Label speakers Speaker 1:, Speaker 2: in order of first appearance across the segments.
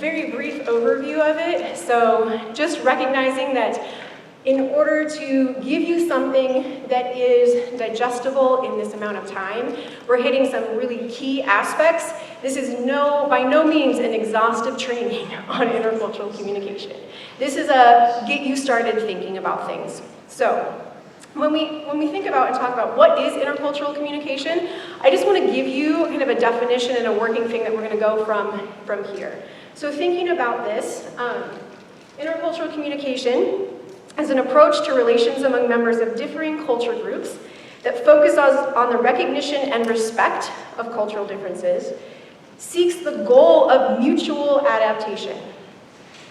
Speaker 1: very brief overview of it. So just recognizing that in order to give you something that is digestible in this amount of time, we're hitting some really key aspects. This is by no means an exhaustive training on intercultural communication. This is a get you started thinking about things. So when we think about and talk about what is intercultural communication, I just want to give you kind of a definition and a working thing that we're going to go from here. So thinking about this, intercultural communication as an approach to relations among members of differing culture groups that focuses on the recognition and respect of cultural differences, seeks the goal of mutual adaptation,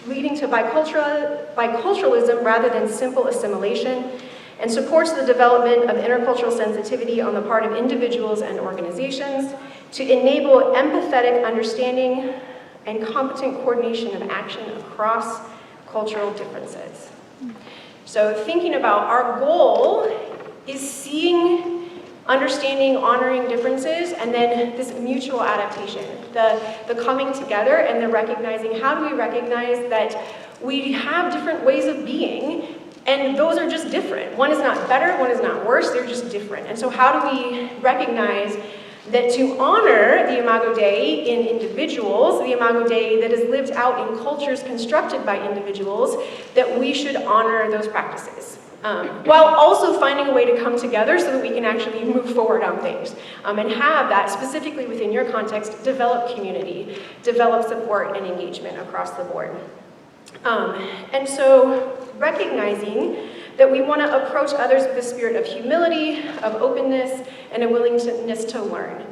Speaker 1: leading to biculturalism rather than simple assimilation, and supports the development of intercultural sensitivity on the part of individuals and organizations to enable empathetic understanding and competent coordination of action across cultural differences. So thinking about our goal is seeing, understanding, honoring differences, and then this mutual adaptation, the coming together and the recognizing, how do we recognize that we have different ways of being, and those are just different. One is not better, one is not worse, they're just different. And so how do we recognize that to honor the Imago Dei in individuals, the Imago Dei that is lived out in cultures constructed by individuals, that we should honor those practices. While also finding a way to come together so that we can actually move forward on things and have that, specifically within your context, develop community, develop support and engagement across the board. And so recognizing that we want to approach others with a spirit of humility, of openness, and a willingness to learn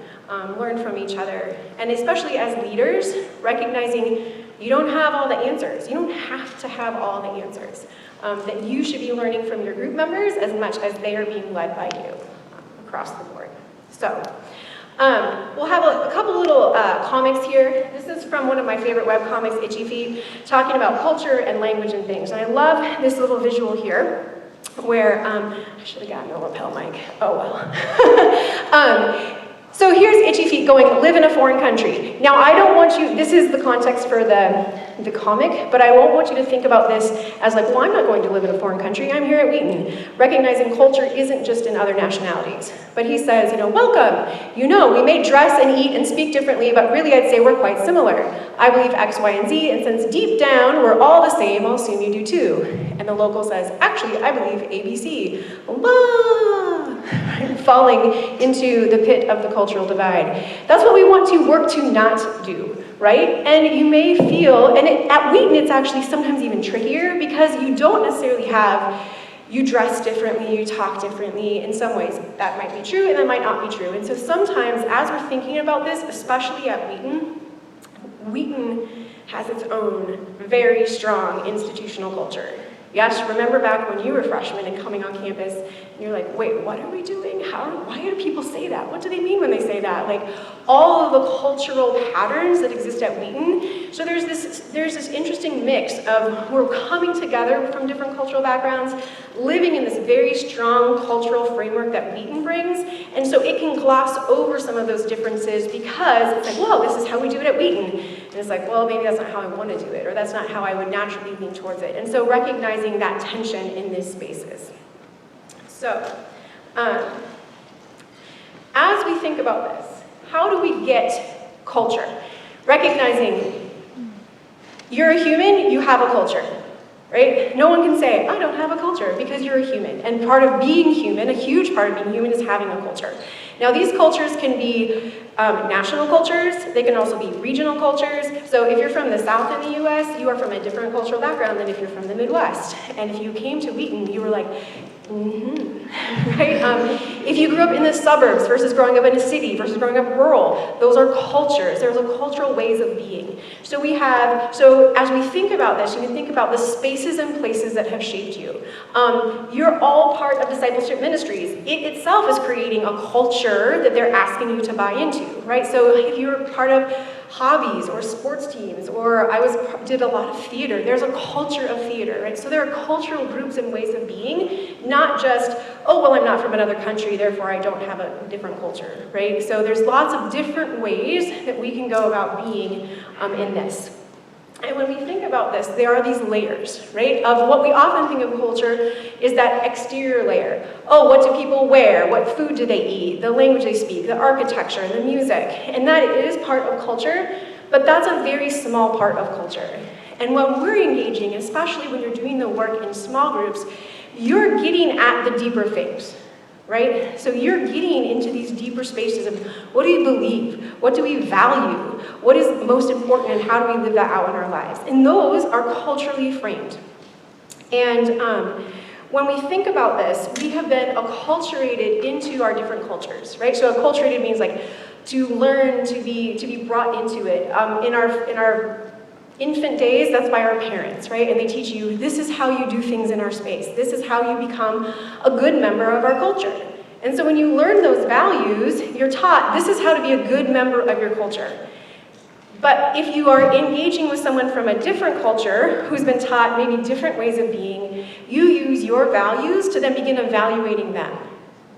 Speaker 1: from each other. And especially as leaders, recognizing you don't have all the answers. You don't have to have all the answers. That you should be learning from your group members as much as they are being led by you across the board. So we'll have a couple little comics here. This is from one of my favorite web comics, Itchy Feet, talking about culture and language and things. And I love this little visual here where, I should have gotten a lapel mic. Oh well. So here's Itchy Feet going, live in a foreign country. Now I don't want you, this is the context for the comic, but I won't want you to think about this as like, well, I'm not going to live in a foreign country, I'm here at Wheaton. Recognizing culture isn't just in other nationalities. But he says, welcome. We may dress and eat and speak differently, but really I'd say we're quite similar. I believe X, Y, and Z, and since deep down we're all the same, I'll assume you do too. And the local says, actually, I believe ABC. Falling into the pit of the cultural divide. That's what we want to work to not do, right? And you may feel, and at Wheaton it's actually sometimes even trickier because you don't necessarily you dress differently, you talk differently. In some ways that might be true and that might not be true. And so sometimes as we're thinking about this, especially at Wheaton has its own very strong institutional culture. Yes, remember back when you were freshmen and coming on campus, and you're like, wait, what are we doing? Why do people say that? What do they mean when they say that? Like, all of the cultural patterns that exist at Wheaton. So there's this interesting mix of we're coming together from different cultural backgrounds, living in this very strong cultural framework that Wheaton brings, and so it can gloss over some of those differences because it's like, well, this is how we do it at Wheaton. And it's like, well, maybe that's not how I want to do it, or that's not how I would naturally lean towards it. And so recognizing that tension in these spaces. So, as we think about this, how do we get culture? Recognizing you're a human, you have a culture, right? No one can say, I don't have a culture, because you're a human. And part of being human, a huge part of being human, is having a culture. Now, these cultures can be national cultures, they can also be regional cultures. So if you're from the South in the US, you are from a different cultural background than if you're from the Midwest. And if you came to Wheaton, you were like, right? If you grew up in the suburbs versus growing up in a city versus growing up rural, those are cultures. There's a cultural ways of being. So as we think about this, you can think about the spaces and places that have shaped you. You're all part of discipleship ministries. It itself is creating a culture that they're asking you to buy into, right? So if you're part of hobbies or sports teams, or I did a lot of theater. There's a culture of theater, right? So there are cultural groups and ways of being, not just, oh, well, I'm not from another country, therefore I don't have a different culture, right? So there's lots of different ways that we can go about being in this. And when we think about this, there are these layers, right? Of what we often think of culture is that exterior layer. Oh, what do people wear? What food do they eat? The language they speak, the architecture, the music. And that is part of culture, but that's a very small part of culture. And when we're engaging, especially when you're doing the work in small groups, you're getting at the deeper things, right? So you're getting into these deeper spaces of what do you believe? What do we value? What is most important and how do we live that out in our lives? And those are culturally framed. And when we think about this, we have been acculturated into our different cultures, right? So acculturated means like to learn, to be brought into it. In our infant days, that's by our parents, right? And they teach you, this is how you do things in our space. This is how you become a good member of our culture. And so when you learn those values, you're taught, this is how to be a good member of your culture. But if you are engaging with someone from a different culture who's been taught maybe different ways of being, you use your values to then begin evaluating them.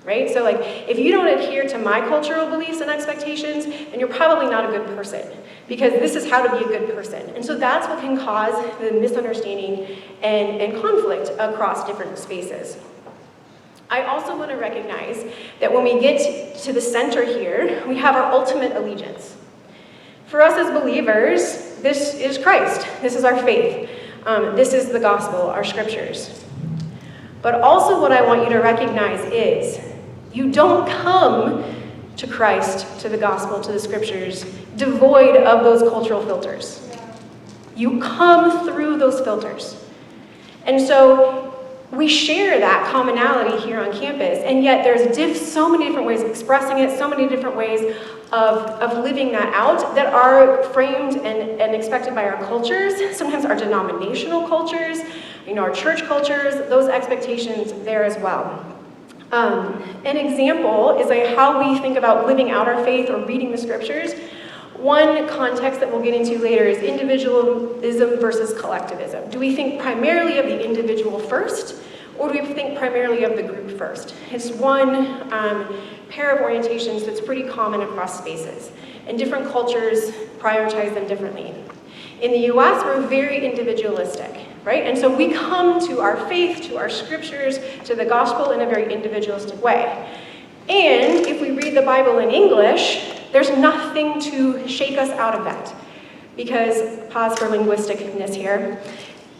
Speaker 1: Right? So like, if you don't adhere to my cultural beliefs and expectations, then you're probably not a good person, because this is how to be a good person. And so that's what can cause the misunderstanding and conflict across different spaces. I also want to recognize that when we get to the center here, we have our ultimate allegiance. For us as believers, this is Christ. This is our faith. This is the gospel, our scriptures. But also what I want you to recognize is you don't come to Christ, to the gospel, to the scriptures, devoid of those cultural filters. You come through those filters. And so we share that commonality here on campus, and yet there's so many different ways of expressing it, so many different ways of living that out that are framed and expected by our cultures, sometimes our denominational cultures, our church cultures, those expectations there as well. An example is like how we think about living out our faith or reading the scriptures. One context that we'll get into later is individualism versus collectivism. Do we think primarily of the individual first, or do we think primarily of the group first? It's one pair of orientations that's pretty common across spaces, and different cultures prioritize them differently. In the US, we're very individualistic, right? And so we come to our faith, to our scriptures, to the gospel in a very individualistic way. And if we read the Bible in English, there's nothing to shake us out of that. Because, pause for linguisticness here,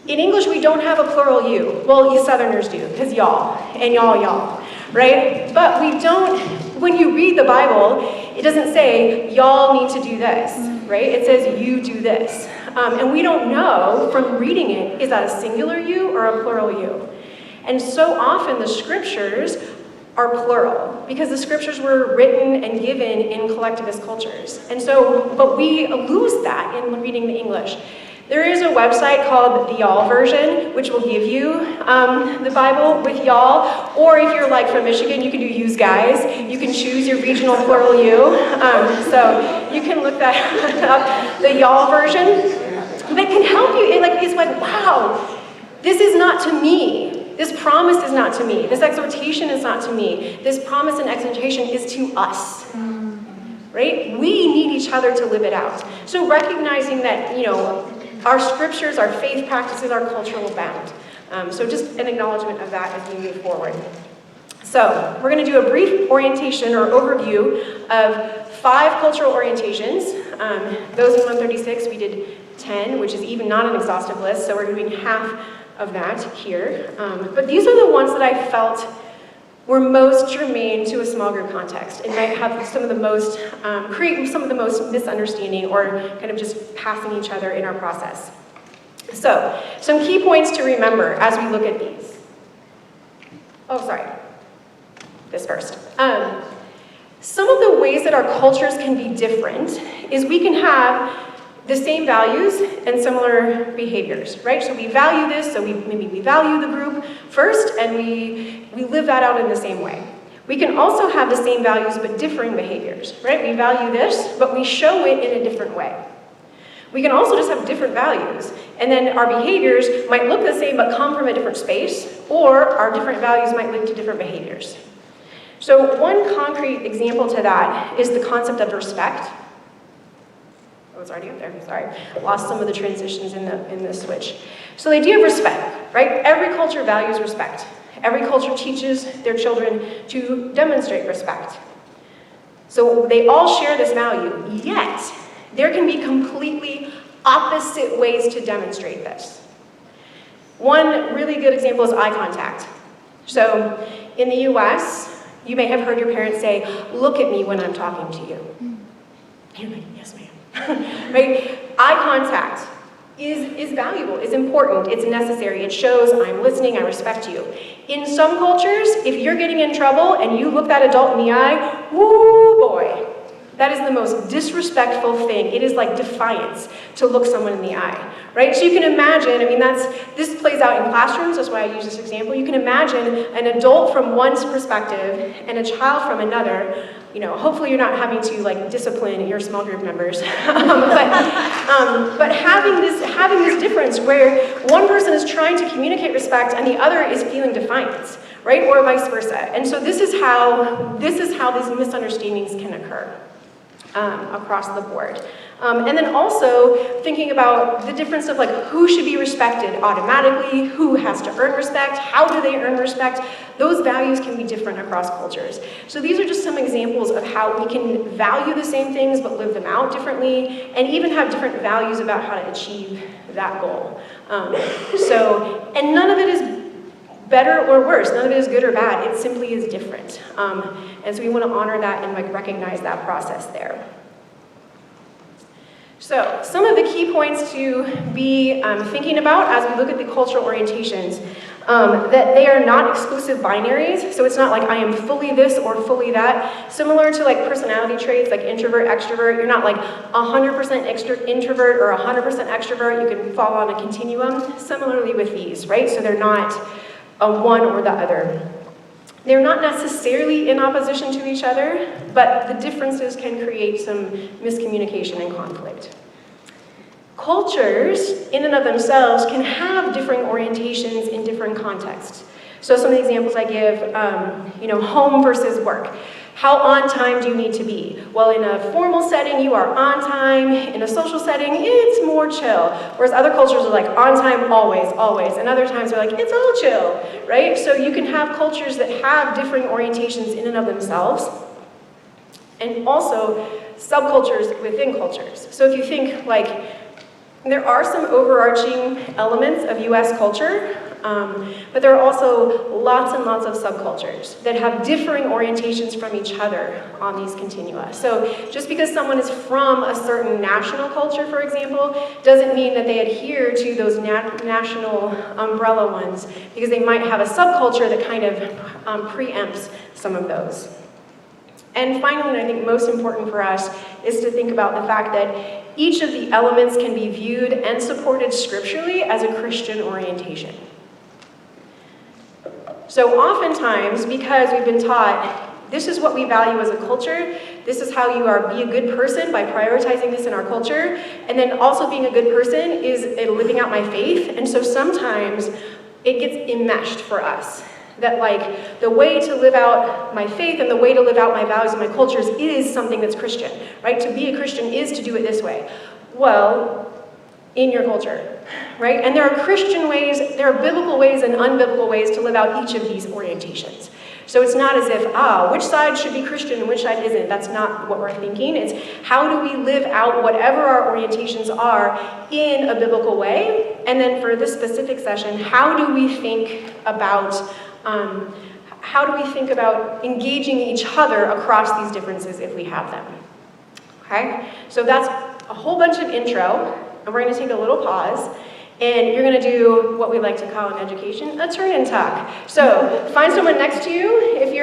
Speaker 1: in English we don't have a plural you. Well, you Southerners do, because y'all, and y'all, right? But we don't, when you read the Bible, it doesn't say, y'all need to do this, right? It says, you do this. And we don't know from reading it, is that a singular you or a plural you? And so often the scriptures are plural, because the scriptures were written and given in collectivist cultures. And so, but we lose that in reading the English. There is a website called the Y'all version, which will give you the Bible with y'all, or if you're like from Michigan, you can do yous guys. You can choose your regional plural you. So you can look that up, the Y'all version. That can help you. It's like, wow, this is not to me. This promise is not to me. This exhortation is not to me. This promise and exhortation is to us, right? We need each other to live it out. So recognizing that, our scriptures, our faith practices are cultural bound. So just an acknowledgement of that as we move forward. So we're going to do a brief orientation or overview of 5 cultural orientations. Those in 136, we did 10, which is even not an exhaustive list, so we're doing half of that here. But these are the ones that I felt were most germane to a small group context and might have some of the most, create some of the most misunderstanding or kind of just passing each other in our process. So, some key points to remember as we look at these. Oh, sorry. This first. Some of the ways that our cultures can be different is we can have the same values and similar behaviors, right? So we value this, so maybe we value the group first, and we live that out in the same way. We can also have the same values but differing behaviors, right? We value this, but we show it in a different way. We can also just have different values, and then our behaviors might look the same but come from a different space, or our different values might lead to different behaviors. So one concrete example to that is the concept of respect. it's already up there, sorry. Lost some of the transitions in the switch. So the idea of respect, right? Every culture values respect. Every culture teaches their children to demonstrate respect. So they all share this value, yet there can be completely opposite ways to demonstrate this. One really good example is eye contact. So in the US, you may have heard your parents say, "Look at me when I'm talking to you." You're like, "Yes, ma'am." Right? Eye contact is valuable, is important, it's necessary. It shows I'm listening, I respect you. In some cultures, if you're getting in trouble and you look that adult in the eye, woo boy, that is the most disrespectful thing. It is like defiance to look someone in the eye, right? So you can imagine, I mean, this plays out in classrooms, that's why I use this example. You can imagine an adult from one's perspective and a child from another. You know, hopefully you're not having to like discipline your small group members, but having this difference where one person is trying to communicate respect and the other is feeling defiance, right, or vice versa. And so this is how these misunderstandings can occur across the board. And then also thinking about the difference of like who should be respected automatically, who has to earn respect, how do they earn respect. Those values can be different across cultures. So these are just some examples of how we can value the same things but live them out differently, and even have different values about how to achieve that goal. And none of it is better or worse, none of it is good or bad, it simply is different. And so we want to honor that and like recognize that process there. So some of the key points to be thinking about as we look at the cultural orientations, that they are not exclusive binaries, so it's not like I am fully this or fully that. Similar to like personality traits like introvert, extrovert, you're not like 100% introvert or 100% extrovert, you can fall on a continuum. Similarly with these, right? So they're not a one or the other. They're not necessarily in opposition to each other, but the differences can create some miscommunication and conflict. Cultures, in and of themselves, can have differing orientations in different contexts. So some of the examples I give, home versus work. How on time do you need to be? Well, in a formal setting, you are on time. In a social setting, it's more chill. Whereas other cultures are like, on time, always, always. And other times they're like, it's all chill, right? So you can have cultures that have differing orientations in and of themselves. And also subcultures within cultures. So if you think like, there are some overarching elements of US culture, but there are also lots and lots of subcultures that have differing orientations from each other on these continua. So just because someone is from a certain national culture, for example, doesn't mean that they adhere to those national umbrella ones, because they might have a subculture that kind of preempts some of those. And finally, and I think most important for us, is to think about the fact that each of the elements can be viewed and supported scripturally as a Christian orientation. So oftentimes, because we've been taught, this is what we value as a culture, this is how you are, be a good person by prioritizing this in our culture, and then also being a good person is living out my faith, and so sometimes it gets enmeshed for us. That like, the way to live out my faith and the way to live out my values and my cultures is something that's Christian, right? To be a Christian is to do it this way. Well, in your culture, right? And there are Christian ways, there are biblical ways and unbiblical ways to live out each of these orientations. So it's not as if, which side should be Christian and which side isn't. That's not what we're thinking. It's how do we live out whatever our orientations are in a biblical way? And then for this specific session, how do we think about engaging each other across these differences if we have them? Okay? So that's a whole bunch of intro, and we're going to take a little pause, and you're going to do what we like to call in education a turn and talk. So find someone next to you. If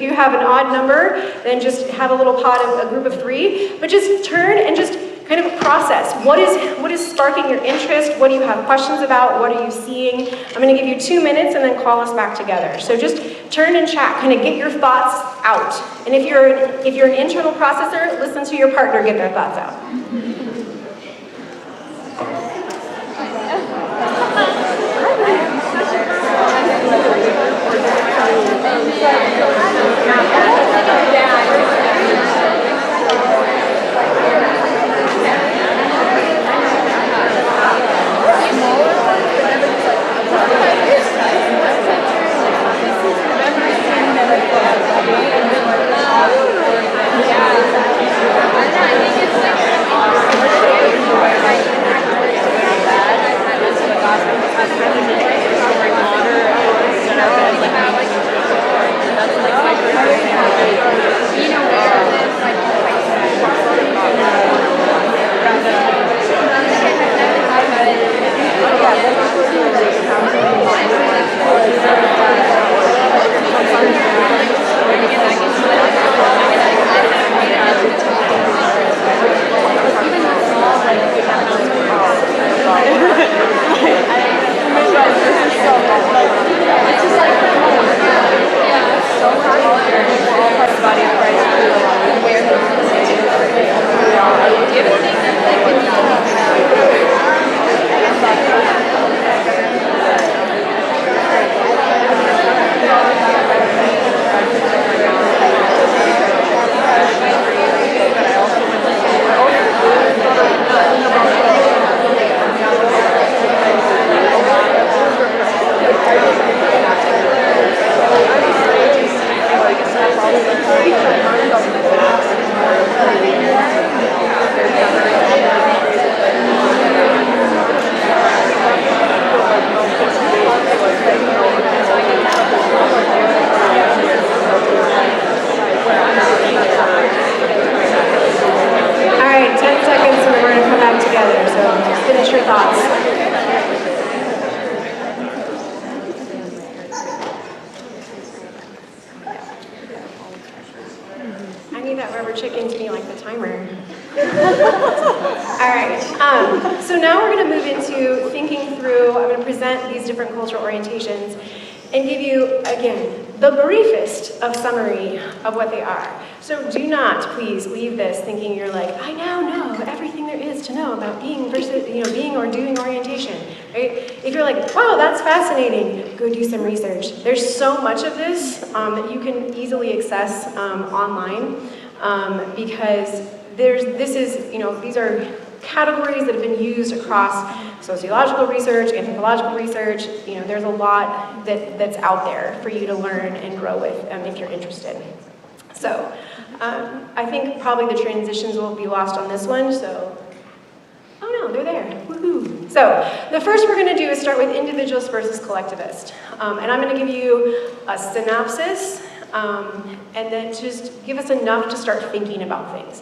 Speaker 1: you have an odd number, then just have a little pod of a group of 3, but just turn and just kind of process. What is sparking your interest? What do you have questions about? What are you seeing? I'm going to give you 2 minutes and then call us back together. So just turn and chat, kind of get your thoughts out. And if you're an internal processor, listen to your partner get their thoughts out. right, 10 seconds and we're going to come back together, so finish your thoughts. I need that rubber chicken to be like the timer. All right, so now we're going to move into thinking through, I'm going to present these different cultural orientations and give you, again, the briefest of summary of what they are. So do not, please, leave this thinking you're like, I now know everything there is to know about being versus, being or doing orientation, right? If you're like, wow, that's fascinating, go do some research. There's so much of this that you can easily access online because these are categories that have been used across sociological research, anthropological research. There's a lot that's out there for you to learn and grow with if you're interested. So I think probably the transitions will be lost on this one, so, oh no, they're there, woohoo. So the first we're gonna do is start with individualist versus collectivist. And I'm gonna give you a synopsis and then just give us enough to start thinking about things.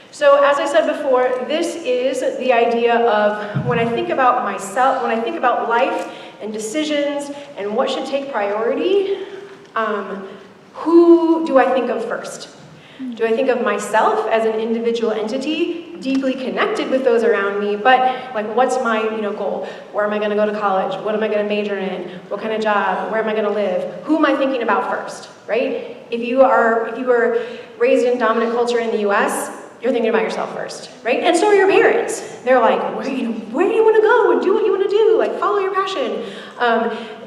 Speaker 1: So as I said before, this is the idea of when I think about myself, when I think about life and decisions and what should take priority, who do I think of first? Do I think of myself as an individual entity, deeply connected with those around me, but like what's my goal? Where am I going to go to college? What am I going to major in? What kind of job? Where am I going to live? Who am I thinking about first, right? If you were raised in dominant culture in the US, you're thinking about yourself first, right? And so are your parents. They're like, where do you want to go and do what you want to do? Like, follow your passion.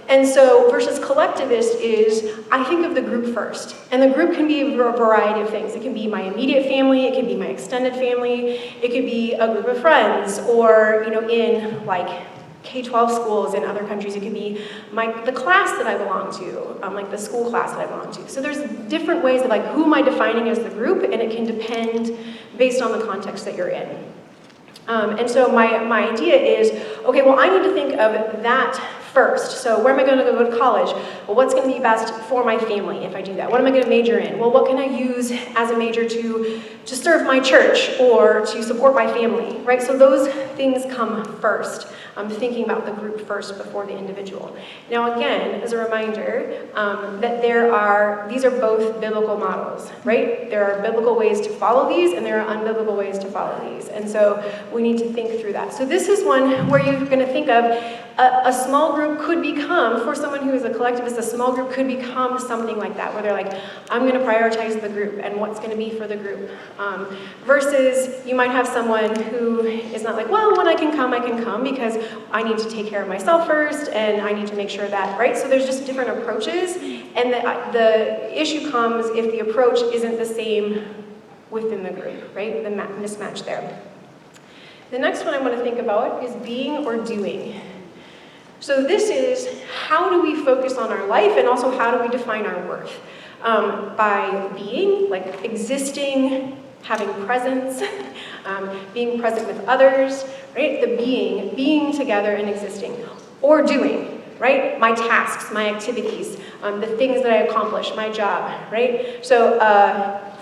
Speaker 1: And so versus collectivist is, I think of the group first. And the group can be a variety of things. It can be my immediate family, it can be my extended family, it could be a group of friends, or in like K-12 schools in other countries, it could be the class that I belong to, like the school class that I belong to. So there's different ways of like, who am I defining as the group, and it can depend based on the context that you're in. And so my idea is, okay, well, I need to think of that first. So where am I going to go to college? Well, what's going to be best for my family if I do that? What am I going to major in? Well, what can I use as a major to serve my church or to support my family, right? So those things come first. I'm thinking about the group first before the individual. Now again, as a reminder, that these are both biblical models, right? There are biblical ways to follow these and there are unbiblical ways to follow these. And so we need to think through that. So this is one where you're going to think of a small group could become, for someone who is a collectivist, a small group could become something like that, where they're like, I'm going to prioritize the group and what's going to be for the group. Versus you might have someone who is not like, well, when I can come because I need to take care of myself first and I need to make sure that, right? So there's just different approaches, and the issue comes if the approach isn't the same within the group, right? The mismatch there. The next one I want to think about is being or doing. So this is, how do we focus on our life, and also how do we define our worth? By being, like existing, having presence, being present with others, right? The being together and existing. Or doing, right? My tasks, my activities, the things that I accomplish, my job, right? So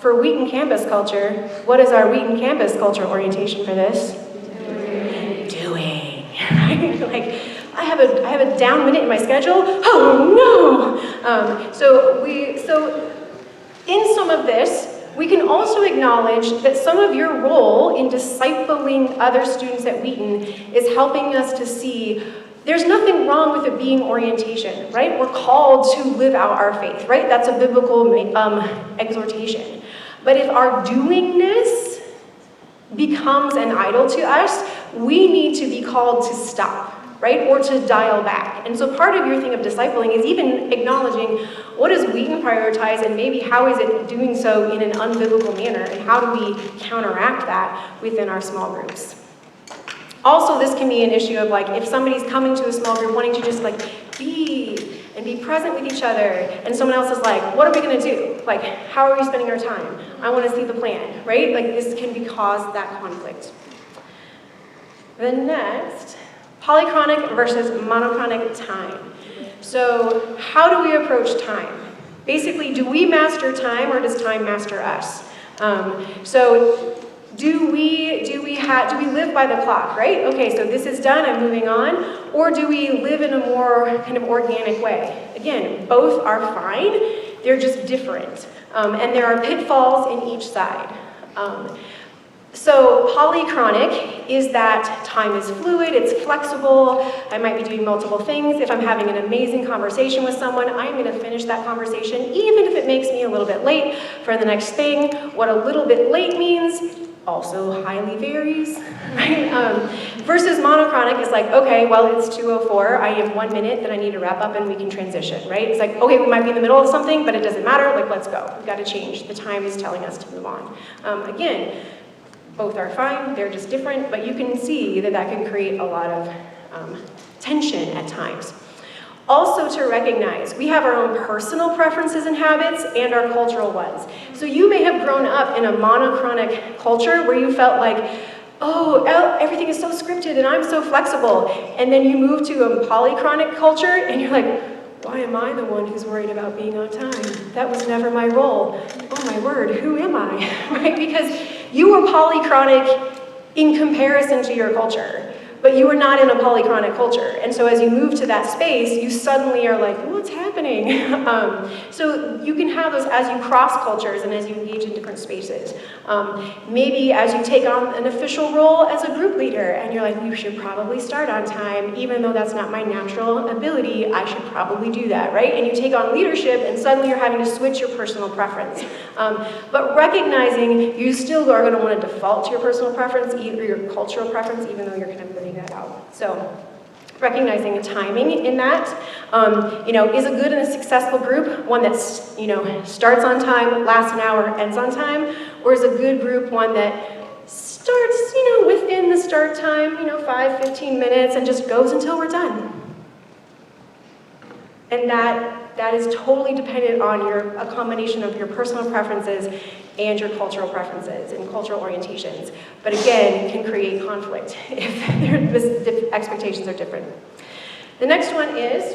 Speaker 1: for Wheaton campus culture, what is our Wheaton campus culture orientation for this? Doing, right? Like, I have a down minute in my schedule. Oh no! So in some of this, we can also acknowledge that some of your role in discipling other students at Wheaton is helping us to see there's nothing wrong with a being orientation, right? We're called to live out our faith, right? That's a biblical exhortation. But if our doingness becomes an idol to us, we need to be called to stop, right? Or to dial back. And so part of your thing of discipling is even acknowledging what does Wheaton prioritize, and maybe how is it doing so in an unbiblical manner, and how do we counteract that within our small groups. Also, this can be an issue of like, if somebody's coming to a small group wanting to just like be and be present with each other, and someone else is like, what are we gonna do? Like, how are we spending our time? I wanna see the plan, right? Like, this can cause that conflict. The next, polychronic versus monochronic time. So how do we approach time? Basically, do we master time or does time master us? So do we live by the clock, right? Okay, so this is done, I'm moving on. Or do we live in a more kind of organic way? Again, both are fine, they're just different. And there are pitfalls in each side. So polychronic is that time is fluid, it's flexible, I might be doing multiple things. If I'm having an amazing conversation with someone, I'm gonna finish that conversation, even if it makes me a little bit late for the next thing. What a little bit late means also highly varies, right? Versus monochronic is like, okay, well, it's 2:04, I have 1 minute that I need to wrap up and we can transition, right? It's like, okay, we might be in the middle of something, but it doesn't matter, like, let's go. We've got to change. The time is telling us to move on. Again, both are fine, they're just different, but you can see that that can create a lot of tension at times. Also to recognize, we have our own personal preferences and habits and our cultural ones. So you may have grown up in a monochronic culture where you felt like, oh, everything is so scripted and I'm so flexible. And then you move to a polychronic culture and you're like, why am I the one who's worried about being on time? That was never my role. Oh my word, who am I? Right? Because you were polychronic in comparison to your culture, but you were not in a polychronic culture. And so as you move to that space, you suddenly are like, what's happening? So you can have those as you cross cultures and as you engage in different spaces. Maybe as you take on an official role as a group leader, and you're like, you should probably start on time, even though that's not my natural ability, I should probably do that, right? And you take on leadership, and suddenly you're having to switch your personal preference. But recognizing you still are gonna wanna default to your personal preference, either your cultural preference, even though you're kind of living that out. So recognizing the timing in that, is a good and a successful group one that, starts on time, lasts an hour, ends on time, or is a good group one that starts, within the start time, 5-15 minutes and just goes until we're done. And that is totally dependent on a combination of your personal preferences and your cultural preferences and cultural orientations. But again, can create conflict if the expectations are different. The next one is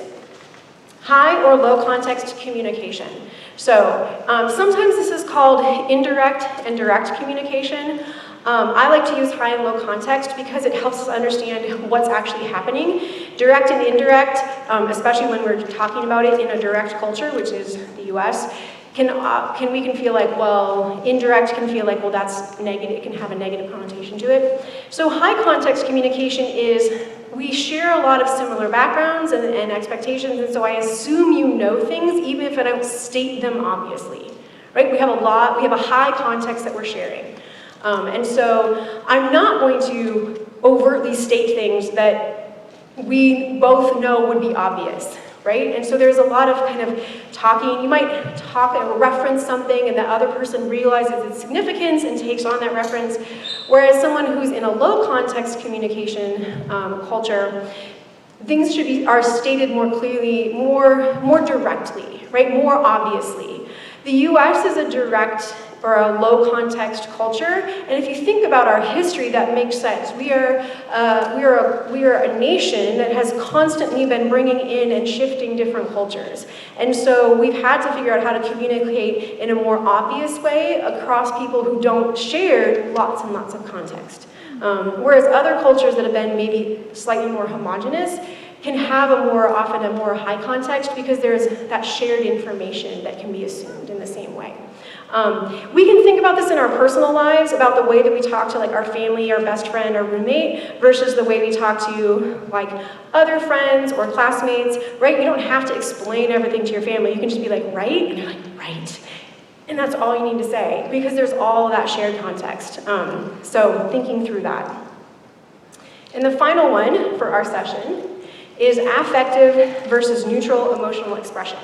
Speaker 1: high or low context communication. So sometimes this is called indirect and direct communication. I like to use high and low context because it helps us understand what's actually happening. Direct and indirect, especially when we're talking about it in a direct culture, which is the US, we can feel like, well, indirect can feel like, well, that's negative, it can have a negative connotation to it. So high context communication is, we share a lot of similar backgrounds and expectations, and so I assume you know things even if I don't state them obviously, right? We have a high context that we're sharing. And so I'm not going to overtly state things that we both know would be obvious, right? And so there's a lot of kind of talking. You might talk and reference something and the other person realizes its significance and takes on that reference. Whereas someone who's in a low context communication culture, things are stated more clearly, more directly, right? More obviously. The US is a direct or a low context culture, and if you think about our history, that makes sense. We are a nation that has constantly been bringing in and shifting different cultures, and so we've had to figure out how to communicate in a more obvious way across people who don't share lots and lots of context. Whereas other cultures that have been maybe slightly more homogenous can have often a more high context because there's that shared information that can be assumed in the same way. We can think about this in our personal lives, about the way that we talk to like our family, our best friend, our roommate, versus the way we talk to like other friends or classmates, right? You don't have to explain everything to your family. You can just be like, right? And you're like, right. And that's all you need to say because there's all that shared context. So thinking through that. And the final one for our session is affective versus neutral emotional expression.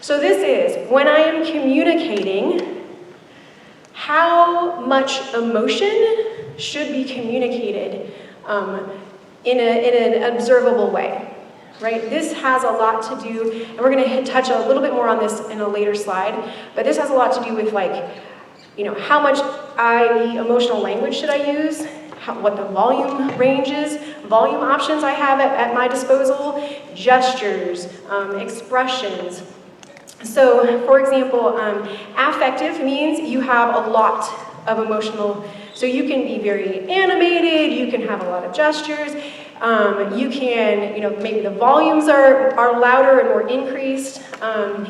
Speaker 1: So this is when I am communicating, how much emotion should be communicated in an observable way, right? This has a lot to do, and we're gonna touch a little bit more on this in a later slide, but this has a lot to do with like, you know, how much, i.e. emotional language should I use, what the volume range is, volume options I have at my disposal, gestures, expressions. So, for example, affective means you have a lot of emotional, so you can be very animated, you can have a lot of gestures, you can, you know, maybe the volumes are louder and more increased,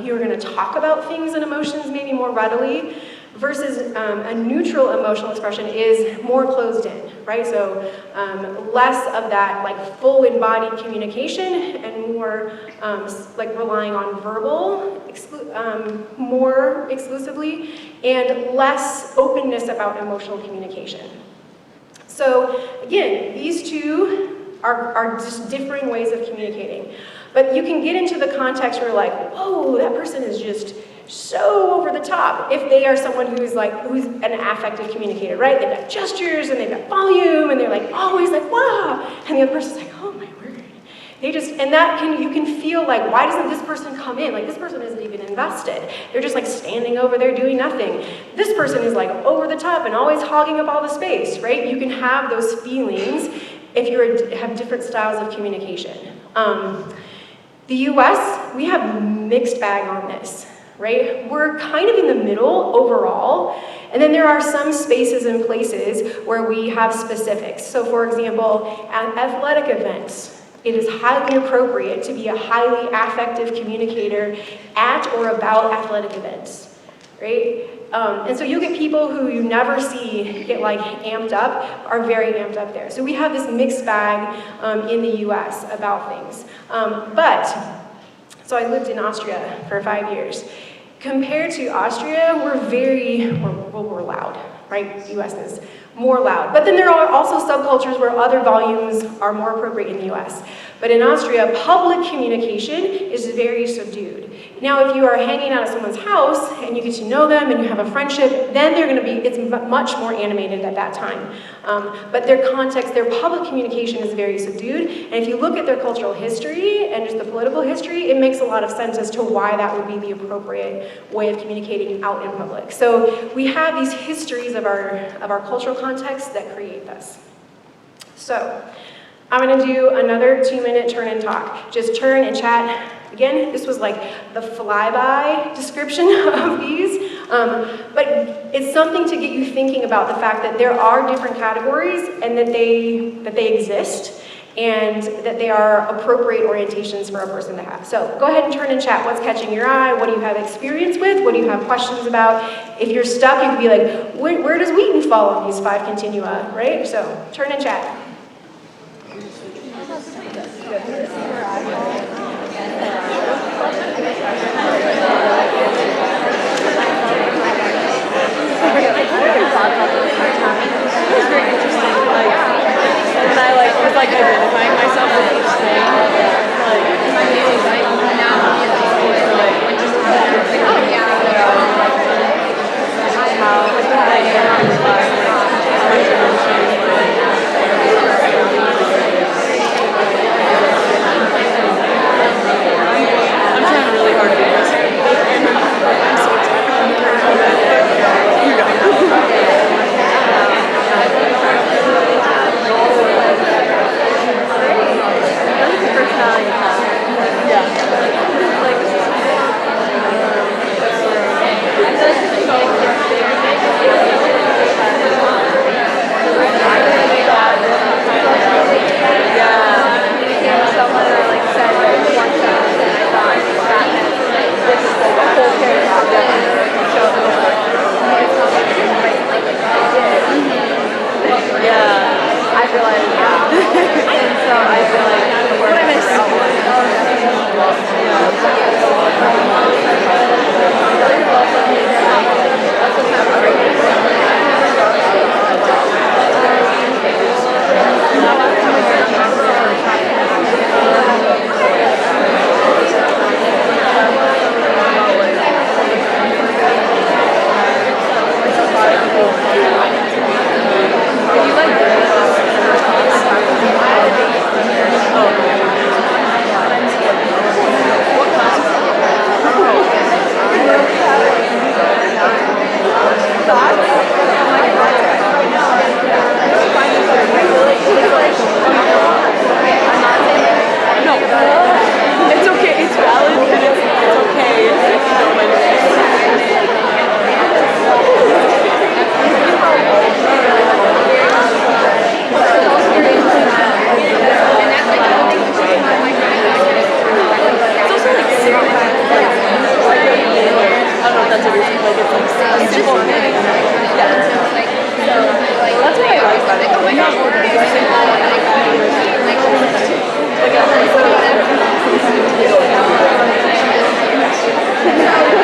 Speaker 1: you're gonna talk about things and emotions maybe more readily, versus a neutral emotional expression is more closed in, right? So less of that like full embodied communication and more like relying on verbal more exclusively and less openness about emotional communication. So again, these two are just differing ways of communicating. But you can get into the context where like, whoa, that person is just so over the top if they are someone who's an affective communicator, right? They've got gestures and they've got volume and they're like always like, wow, and the other person's like, oh my word. You can feel like, why doesn't this person come in? Like this person isn't even invested. They're just like standing over there doing nothing. This person is like over the top and always hogging up all the space, right? You can have those feelings if you have different styles of communication. The US, we have mixed bag on this. Right? We're kind of in the middle overall, and then there are some spaces and places where we have specifics. So for example, at athletic events, it is highly appropriate to be a highly affective communicator at or about athletic events, right? And so you'll get people who you never see get like amped up, are very amped up there. So we have this mixed bag in the US about things. So I lived in Austria for 5 years. Compared to Austria, we're loud, right? The US is more loud. But then there are also subcultures where other volumes are more appropriate in the US. But in Austria, public communication is very subdued. Now, if you are hanging out at someone's house and you get to know them and you have a friendship, then it's much more animated at that time. But their context, their public communication is very subdued. And if you look at their cultural history and just the political history, it makes a lot of sense as to why that would be the appropriate way of communicating out in public. So we have these histories of our cultural context that create this. So I'm gonna do another 2-minute turn and talk. Just turn and chat. Again, this was like the flyby description of these, but it's something to get you thinking about the fact that there are different categories and that they exist and that they are appropriate orientations for a person to have. So go ahead and turn and chat. What's catching your eye? What do you have experience with? What do you have questions about? If you're stuck, you could be like, where does Wheaton fall on these 5 continua, right? So turn and chat.
Speaker 2: Identifying myself with each thing, a simple thing. Yeah. That's what I like about it. It's not more than a simple,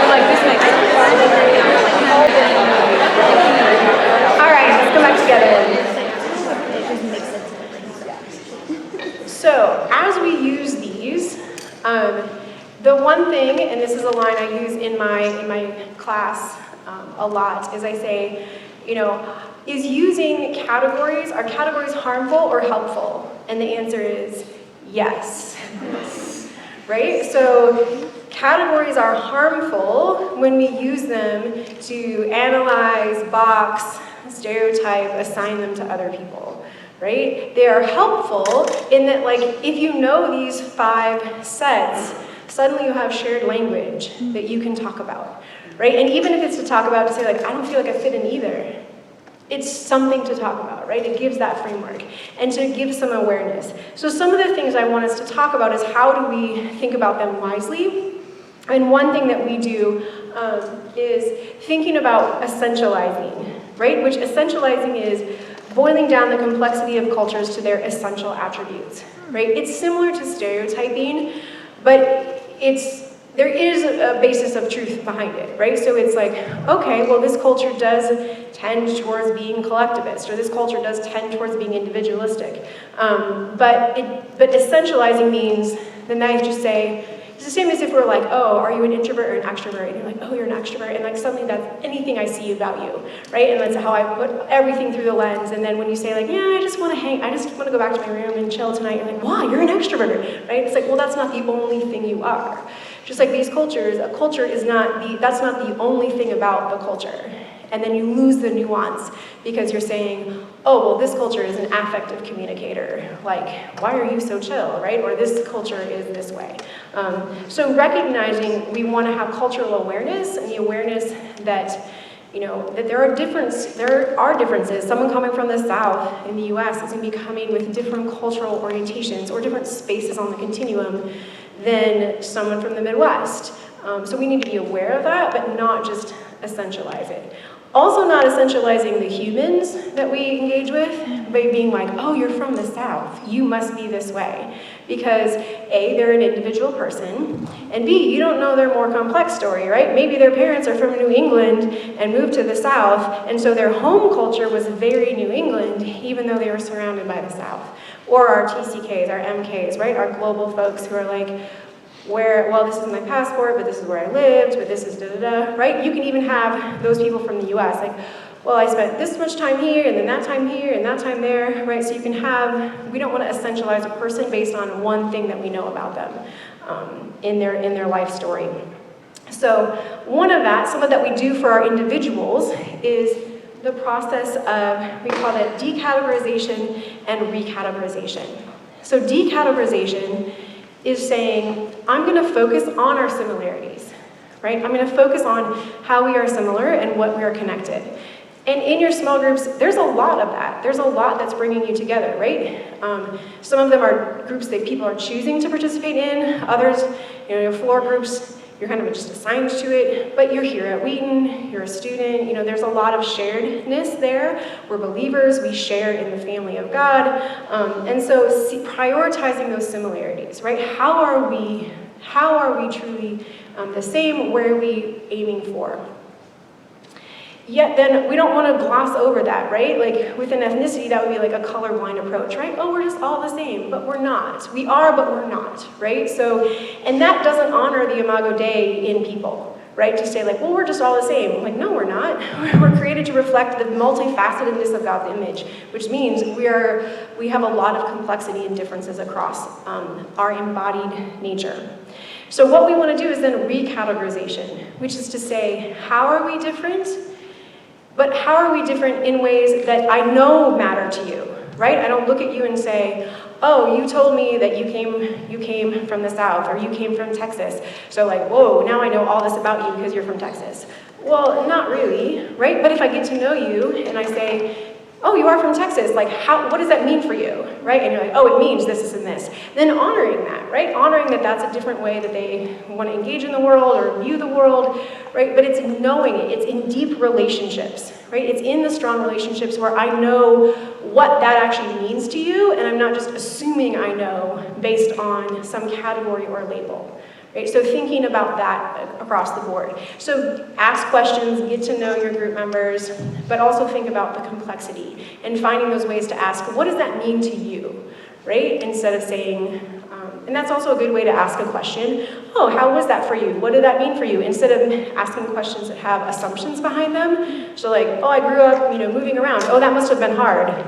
Speaker 2: like this makes sense.
Speaker 1: All right, let's come back together. So, as we use these, the one thing, and this is a line I use in my class a lot, is I say, is using categories, are categories harmful or helpful? And the answer is yes. Right? So categories are harmful when we use them to analyze, box, stereotype, assign them to other people. Right? They are helpful in that, like, if you know these 5 sets, suddenly you have shared language that you can talk about. Right? And even if it's to talk about, to say, like, I don't feel like I fit in either, it's something to talk about, right? It gives that framework and to give some awareness. So some of the things I want us to talk about is how do we think about them wisely? And one thing that we do is thinking about essentializing, right? Which essentializing is boiling down the complexity of cultures to their essential attributes, right? It's similar to stereotyping, but there is a basis of truth behind it, right? So it's like, okay, well, this culture does tend towards being collectivist, or this culture does tend towards being individualistic. But essentializing means, then I just say, it's the same as if we're like, oh, are you an introvert or an extrovert? And you're like, oh, you're an extrovert, and like suddenly that's anything I see about you, right? And that's how I put everything through the lens. And then when you say like, yeah, I just want to go back to my room and chill tonight, you're like, wow, you're an extrovert, right? It's like, well, that's not the only thing you are. Just like these cultures, a culture is that's not the only thing about the culture. And then you lose the nuance because you're saying, oh, well, this culture is an affective communicator. Like, why are you so chill, right? Or this culture is this way. So recognizing we want to have cultural awareness and the awareness that, that there are differences. Someone coming from the South in the US is going to be coming with different cultural orientations or different spaces on the continuum than someone from the Midwest. So we need to be aware of that, but not just essentialize it. Also not essentializing the humans that we engage with by being like, oh, you're from the South, you must be this way. Because A, they're an individual person, and B, you don't know their more complex story, right? Maybe their parents are from New England and moved to the South, and so their home culture was very New England, even though they were surrounded by the South. Or our TCKs, our MKs, right? Our global folks who are like, well, this is my passport, but this is where I lived, but this is da-da-da, right? You can even have those people from the US, like, well, I spent this much time here, and then that time here, and that time there, right? So you can we don't want to essentialize a person based on one thing that we know about them in their life story. So some that we do for our individuals is the process of, we call it decategorization and recategorization. So decategorization is saying, I'm going to focus on our similarities, right? I'm going to focus on how we are similar and what we are connected. And in your small groups, there's a lot of that. There's a lot that's bringing you together, right? Some of them are groups that people are choosing to participate in. Others, your floor groups, you're kind of just assigned to it, but you're here at Wheaton, you're a student, there's a lot of sharedness there. We're believers, we share in the family of God. And so prioritizing those similarities, right? How are we truly the same? Where are we aiming for? Yet then we don't want to gloss over that, right? Like with an ethnicity, that would be like a colorblind approach, right? Oh, we're just all the same, but we're not. We are, but we're not, right? So, and that doesn't honor the Imago Dei in people, right? To say like, well, we're just all the same. Like, no, we're not. We're created to reflect the multifacetedness of God's image, which means we have a lot of complexity and differences across our embodied nature. So what we want to do is then recategorization, which is to say, how are we different? But how are we different in ways that I know matter to you, right? I don't look at you and say, oh, you told me that you came from the South, or you came from Texas. So like, whoa, now I know all this about you because you're from Texas. Well, not really, right? But if I get to know you and I say, Oh, you are from Texas, like what does that mean for you, right? And you're like, oh, it means this, this, and this. Then honoring that, right? Honoring that that's a different way that they want to engage in the world or view the world, right? But it's in knowing it, it's in deep relationships, right? It's in the strong relationships where I know what that actually means to you, and I'm not just assuming I know based on some category or label. Right? So thinking about that across the board. So ask questions, get to know your group members, but also think about the complexity and finding those ways to ask, what does that mean to you? Right? Instead of saying, and that's also a good way to ask a question, oh, how was that for you? What did that mean for you? Instead of asking questions that have assumptions behind them. So like, oh, I grew up, moving around. Oh, that must have been hard.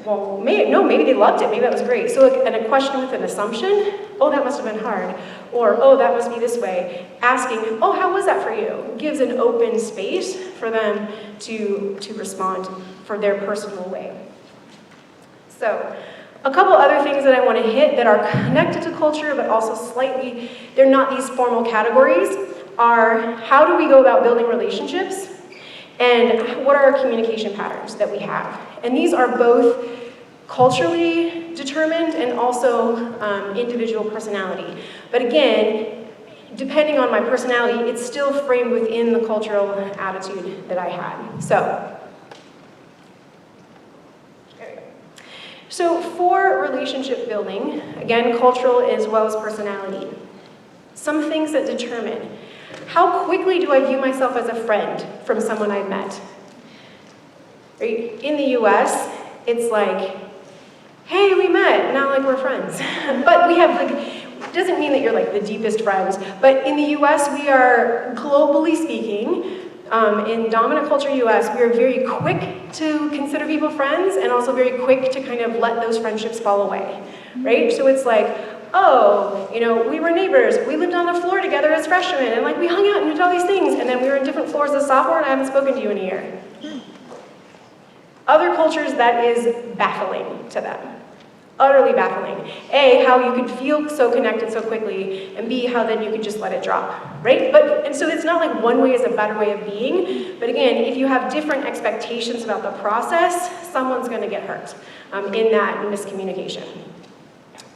Speaker 1: Well, maybe they loved it. Maybe that was great. So and a question with an assumption, oh, that must have been hard. Or, oh, that must be this way. Asking, oh, how was that for you? Gives an open space for them to respond for their personal way. So, a couple other things that I want to hit that are connected to culture, but also slightly, they're not these formal categories, are how do we go about building relationships? And what are our communication patterns that we have? And these are both culturally determined and also individual personality. But again, depending on my personality, it's still framed within the cultural attitude that I had. So for relationship building, again, cultural as well as personality, some things that determine how quickly do I view myself as a friend from someone I've met? Right? In the US, it's like, hey, we met, now like we're friends. But we have it doesn't mean that you're like the deepest friends, but in the US, we are, globally speaking, in dominant culture US, we are very quick to consider people friends and also very quick to kind of let those friendships fall away, right? So it's like, oh, we were neighbors, we lived on the floor together as freshmen, and like we hung out and did all these things, and then we were in different floors as sophomore, and I haven't spoken to you in a year. Other cultures, that is baffling to them. Utterly baffling. A, how you could feel so connected so quickly, and B, how then you could just let it drop, right? And so it's not like one way is a better way of being, but again, if you have different expectations about the process, someone's gonna get hurt in that miscommunication.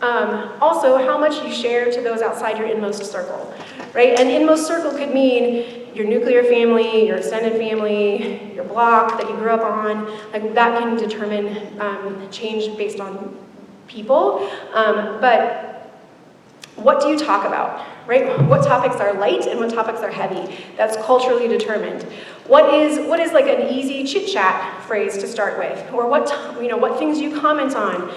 Speaker 1: Also, how much you share to those outside your inmost circle, right? And inmost circle could mean your nuclear family, your extended family, your block that you grew up on. Like that can determine change based on people. But what do you talk about, right? What topics are light and what topics are heavy? That's culturally determined. What is like an easy chit-chat phrase to start with? Or what things you comment on?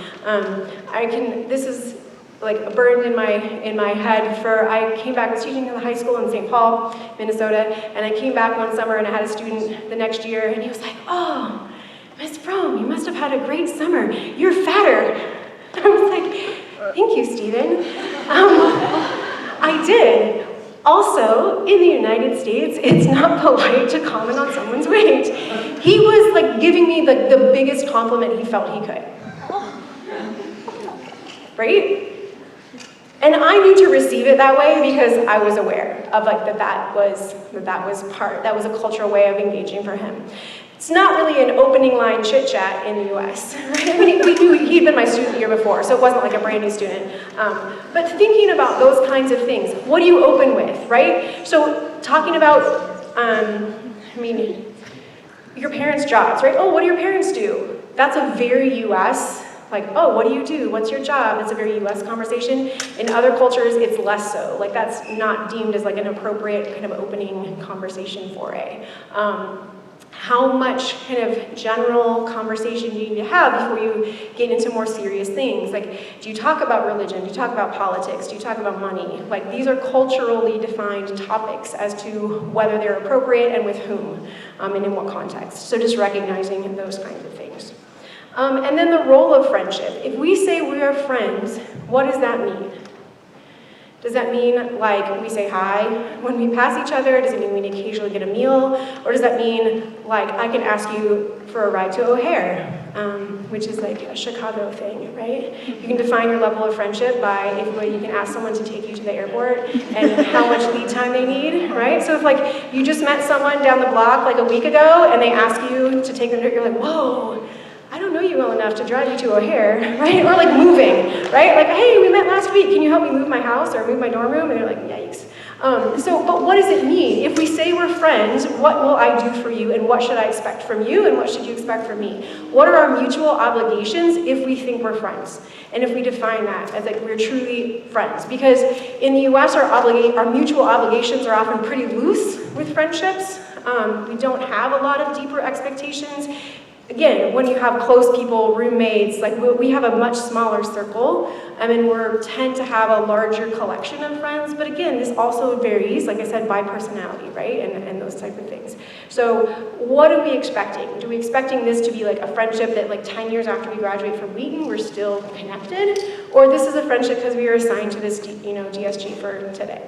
Speaker 1: This is like burned in my head I came back, I was teaching in the high school in St. Paul, Minnesota, and I came back one summer and I had a student the next year and he was like, oh, Miss Vroom, you must have had a great summer. You're fatter. I was like, thank you, Stephen. I did. Also, in the United States, it's not polite to comment on someone's weight. He was like giving me the biggest compliment he felt he could. Right? And I knew to receive it that way because I was aware of like that was a cultural way of engaging for him. It's not really an opening line chit chat in the US. Right? I mean, he'd been my student the year before, so it wasn't like a brand new student. But thinking about those kinds of things, what do you open with, right? So talking about, your parents' jobs, right? Oh, what do your parents do? That's a very US. Like, oh, what do you do? What's your job? It's a very US conversation. In other cultures, it's less so. Like, that's not deemed as like an appropriate kind of opening conversation foray. How much kind of general conversation do you need to have before you get into more serious things? Like, do you talk about religion? Do you talk about politics? Do you talk about money? Like, these are culturally defined topics as to whether they're appropriate and with whom, and in what context. So just recognizing those kinds of things. And then the role of friendship. If we say we are friends, what does that mean? Does that mean like we say hi when we pass each other? Does it mean we occasionally get a meal? Or does that mean like I can ask you for a ride to O'Hare, which is like a Chicago thing, right? You can define your level of friendship by if you can ask someone to take you to the airport and how much lead time they need, right? So if like you just met someone down the block like a week ago and they ask you to take them to, you're like, whoa, I don't know you well enough to drive you to O'Hare, right? Or like moving, right? Like, hey, we met last week, can you help me move my house or move my dorm room? And they're like, yikes. But what does it mean? If we say we're friends, what will I do for you and what should I expect from you and what should you expect from me? What are our mutual obligations if we think we're friends? And if we define that as like we're truly friends? Because in the US, our mutual obligations are often pretty loose with friendships. We don't have a lot of deeper expectations. Again, when you have close people, roommates, like we have a much smaller circle, and we tend to have a larger collection of friends. But again, this also varies, like I said, by personality, right? And those type of things. So what are we expecting? Do we expecting this to be like a friendship that like 10 years after we graduate from Wheaton, we're still connected? Or this is a friendship because we were assigned to this DSG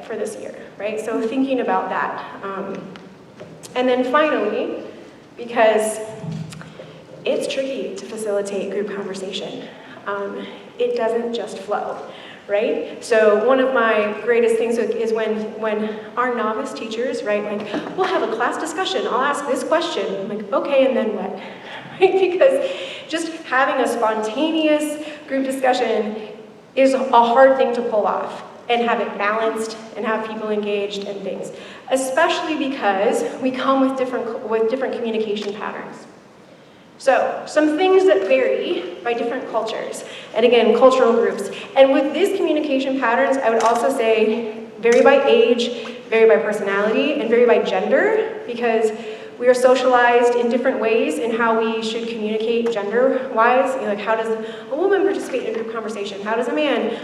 Speaker 1: for this year, right? So thinking about that. And then finally, because it's tricky to facilitate group conversation. It doesn't just flow, right? So one of my greatest things is when our novice teachers, right, like, we'll have a class discussion, I'll ask this question, I'm like, okay, and then what? Right? Because just having a spontaneous group discussion is a hard thing to pull off and have it balanced and have people engaged and things, especially because we come with different communication patterns. So, some things that vary by different cultures, and again, cultural groups. And with these communication patterns, I would also say vary by age, vary by personality, and vary by gender, because we are socialized in different ways in how we should communicate gender-wise. Like, how does a woman participate in a group conversation? How does a man?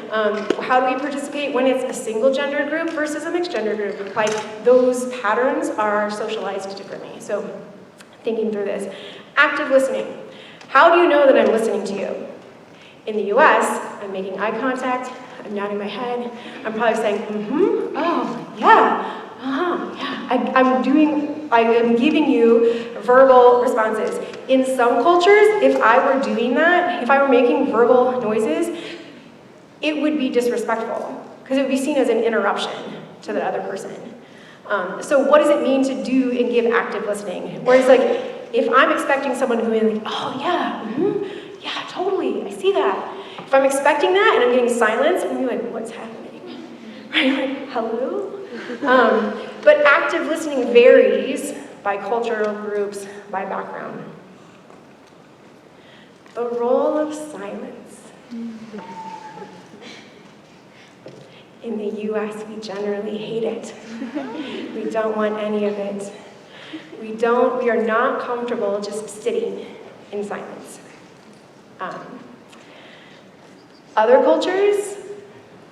Speaker 1: How do we participate when it's a single gender group versus a mixed gender group? Like, those patterns are socialized differently. So, thinking through this. Active listening. How do you know that I'm listening to you? In the US, I'm making eye contact, I'm nodding my head, I'm probably saying, oh, yeah, yeah. I am giving you verbal responses. In some cultures, if I were doing that, if I were making verbal noises, it would be disrespectful, because it would be seen as an interruption to the other person. So what does it mean to do and give active listening? Whereas like, if I'm expecting someone who is like, oh yeah, yeah, totally, I see that. If I'm expecting that and I'm getting silence, I'm gonna be like, what's happening? Right, like, hello? But active listening varies by cultural groups, by background. The role of silence. In the US, we generally hate it. We don't want any of it. We are not comfortable just sitting in silence. Other cultures,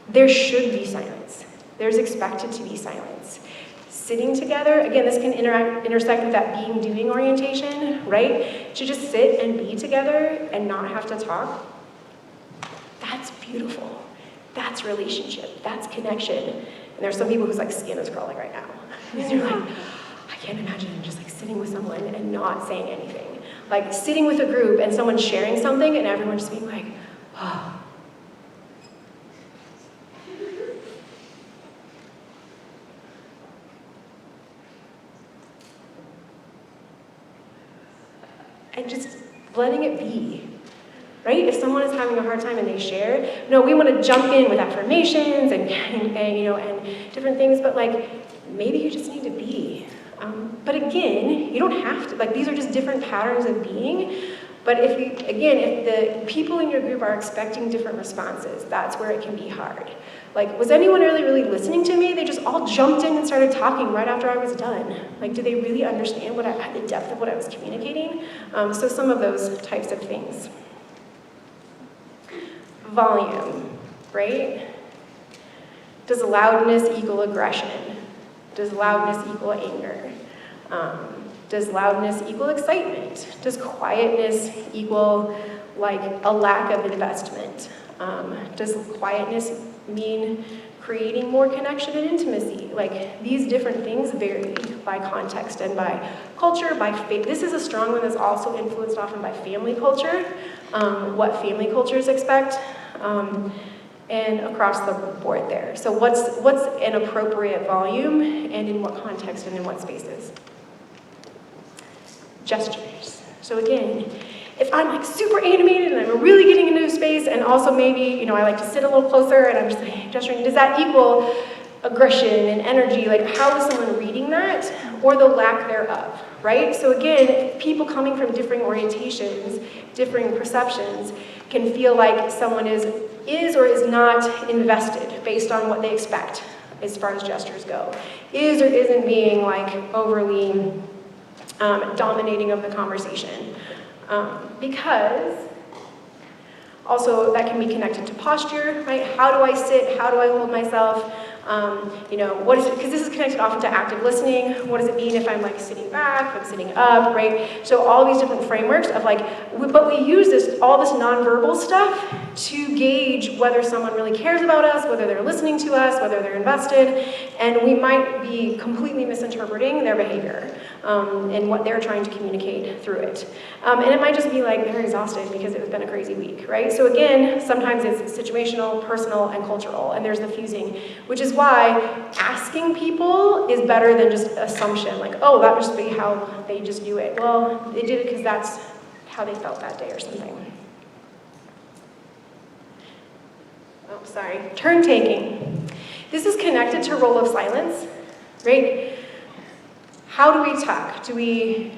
Speaker 1: there should be silence. There's expected to be silence. Sitting together, again, this can intersect with that being-doing orientation, right? To just sit and be together and not have to talk, that's beautiful. That's relationship, that's connection. And there's some people whose like skin is crawling right now. Because they're like, I can't imagine just like sitting with someone and not saying anything. Like sitting with a group and someone sharing something and everyone just being like, oh. And just letting it be, right? If someone is having a hard time and they share, no, we want to jump in with affirmations and different things, but like, maybe you just need to be. But again, you don't have to, like these are just different patterns of being, but if the people in your group are expecting different responses, that's where it can be hard. Like, was anyone really listening to me? They just all jumped in and started talking right after I was done. Like, did they really understand the depth of what I was communicating? So some of those types of things. Volume, right? Does loudness equal aggression? Does loudness equal anger? Does loudness equal excitement? Does quietness equal like a lack of investment? Does quietness mean creating more connection and intimacy. Like, these different things vary by context and by culture, by faith. This is a strong one that's also influenced often by family culture, what family cultures expect, and across the board there. So what's an appropriate volume, and in what context and in what spaces? Gestures. So again, if I'm like super animated and I'm really getting into a space, and also maybe, I like to sit a little closer and I'm just like gesturing, does that equal aggression and energy? Like, how is someone reading that, or the lack thereof, right? So again, people coming from differing orientations, differing perceptions, can feel like someone is or is not invested based on what they expect as far as gestures go. Is or isn't being like overly dominating of the conversation. Because also that can be connected to posture, right? How do I sit? How do I hold myself? What is it? Because this is connected often to active listening. What does it mean if I'm like sitting back, if I'm sitting up, right? So all these different frameworks of like, but we use all this nonverbal stuff to gauge whether someone really cares about us, whether they're listening to us, whether they're invested, and we might be completely misinterpreting their behavior and what they're trying to communicate through it. And it might just be like they're exhausted because it's been a crazy week, right? So again, sometimes it's situational, personal, and cultural, and there's the fusing, which is why asking people is better than just assumption, like, oh, that must be how they just do it. Well, they did it because that's how they felt that day or something. Oh, sorry. Turn taking. This is connected to role of silence, right? How do we talk? Do we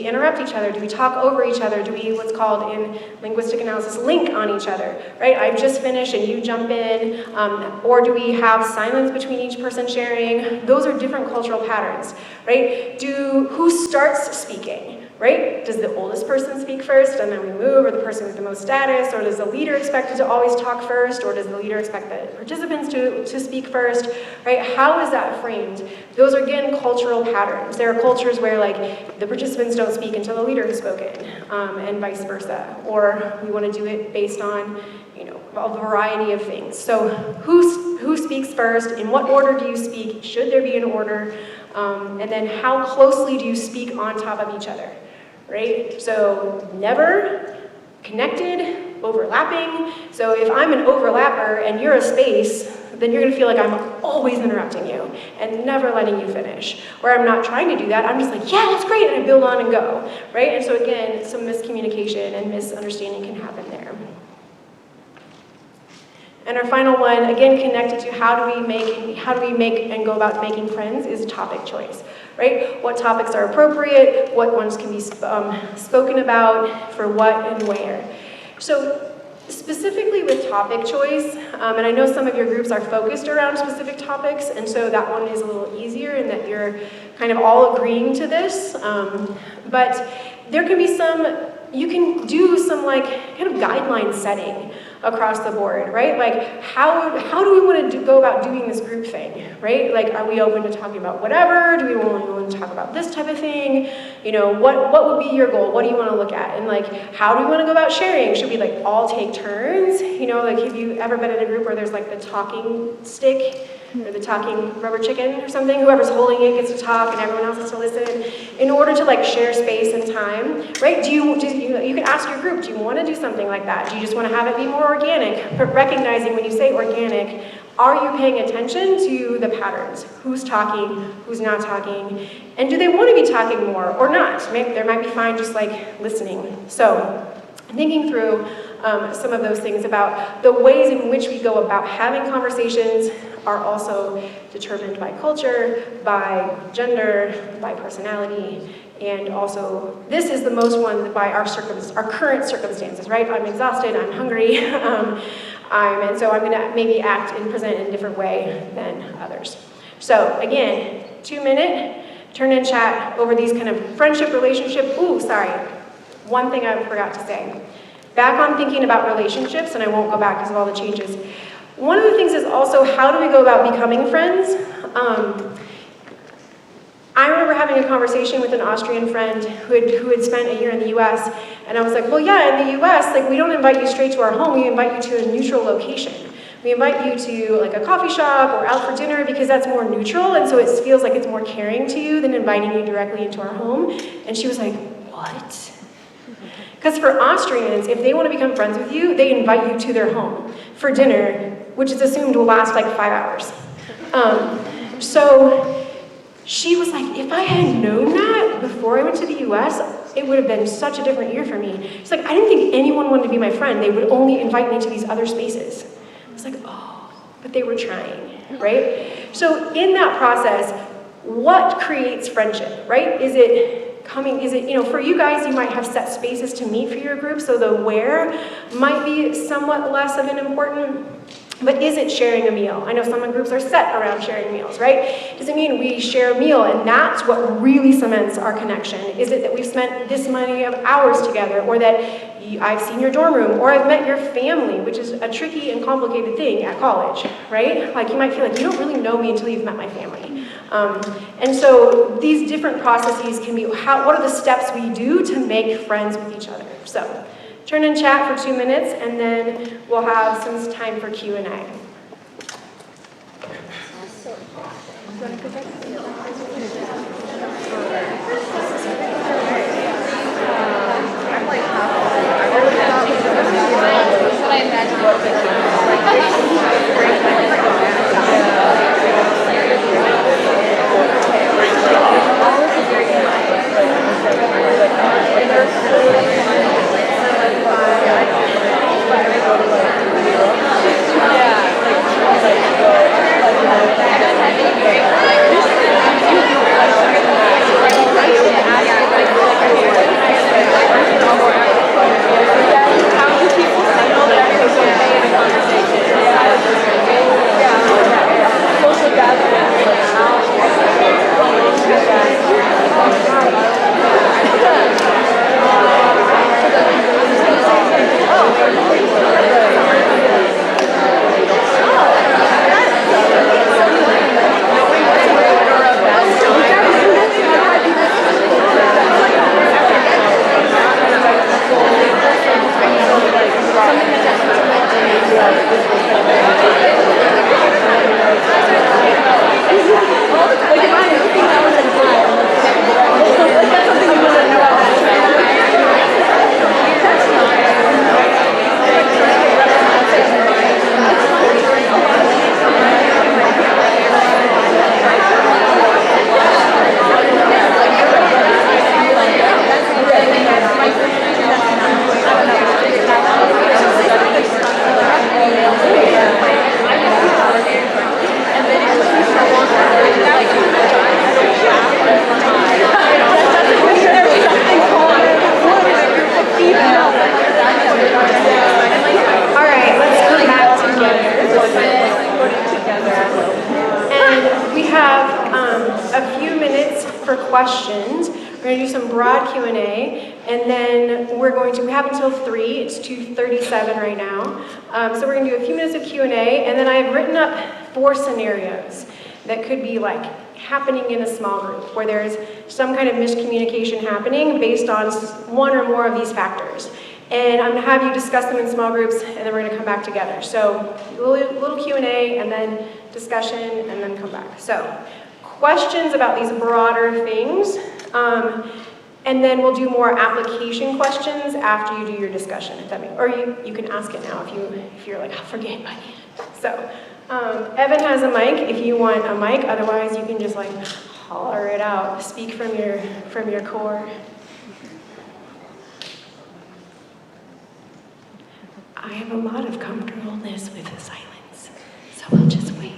Speaker 1: interrupt each other? Do we talk over each other? Do we, what's called in linguistic analysis, link on each other, right? I've just finished and you jump in, or do we have silence between each person sharing? Those are different cultural patterns, right? Who starts speaking? Right? Does the oldest person speak first and then we move, or the person with the most status, or does the leader expect to always talk first, or does the leader expect the participants to speak first, right? How is that framed? Those are, again, cultural patterns. There are cultures where, like, the participants don't speak until the leader has spoken, and vice versa. Or we want to do it based on, a variety of things. So who speaks first? In what order do you speak? Should there be an order? And then how closely do you speak on top of each other? Right? So never, connected, overlapping. So if I'm an overlapper and you're a space, then you're gonna feel like I'm always interrupting you and never letting you finish. Where I'm not trying to do that, I'm just like, yeah, that's great, and I build on and go, right? And so again, some miscommunication and misunderstanding can happen there. And our final one, again connected to how do we make and go about making friends, is topic choice, right? What topics are appropriate, what ones can be spoken about, for what and where. So specifically with topic choice, and I know some of your groups are focused around specific topics, and so that one is a little easier in that you're kind of all agreeing to this, but there can be you can do some like kind of guideline setting across the board, right? Like how do we want to go about doing this group thing, right? Like, are we open to talking about whatever? Do we want to talk about this type of thing? What would be your goal? What do you want to look at? And like, how do we want to go about sharing? Should we like all take turns? Like, have you ever been in a group where there's like the talking stick or the talking rubber chicken or something? Whoever's holding it gets to talk and everyone else has to listen in order to like share space and time, right? You can ask your group, do you want to do something like that? Do you just want to have it be more organic? But recognizing when you say organic, are you paying attention to the patterns? Who's talking, who's not talking, and do they want to be talking more or not? There might be fine just like listening. So thinking through some of those things about the ways in which we go about having conversations are also determined by culture, by gender, by personality, and also this is the most one by our current circumstances, right? I'm exhausted, I'm hungry, and so I'm gonna maybe act and present in a different way than others. So again, 2-minute turn and chat over these kind of friendship, relationship. Ooh, sorry, one thing I forgot to say. Back on thinking about relationships, and I won't go back because of all the changes. One of the things is also, how do we go about becoming friends? I remember having a conversation with an Austrian friend who had spent a year in the US, and I was like, well, yeah, in the US, like, we don't invite you straight to our home, we invite you to a neutral location, we invite you to like a coffee shop or out for dinner because that's more neutral, and so it feels like it's more caring to you than inviting you directly into our home. And she was like, what? Because for Austrians, if they want to become friends with you, they invite you to their home for dinner, which is assumed will last like 5 hours. So she was like, if I had known that before I went to the US, it would have been such a different year for me. She's like, I didn't think anyone wanted to be my friend. They would only invite me to these other spaces. I was like, oh, but they were trying, right? So in that process, what creates friendship, right? Is it, you know, for you guys, you might have set spaces to meet for your group, so the where might be somewhat less of an important, but is it sharing a meal? I know some groups are set around sharing meals, right? Does it mean we share a meal and that's what really cements our connection? Is it that we've spent this many of hours together, or that I've seen your dorm room, or I've met your family, which is a tricky and complicated thing at college, right? Like you might feel like you don't really know me until you've met my family. And so these different processes can be, what are the steps we do to make friends with each other? So turn and chat for 2 minutes, and then we'll have some time for Q&A. Questions. We're going to do some broad Q&A, and then we have until 3, it's 2:37 right now. So we're going to do a few minutes of Q&A, and then I've written up 4 scenarios that could be like happening in a small group, where there's some kind of miscommunication happening based on one or more of these factors. And I'm going to have you discuss them in small groups, and then we're going to come back together. So a little Q&A, and then discussion, and then come back. So questions about these broader things, and then we'll do more application questions after you do your discussion, if that makes, or you can ask it now if you're like, I forget my hand. So Evan has a mic if you want a mic, otherwise you can just like holler it out, speak from your core. I have a lot of comfortableness with the silence, so I'll just wait.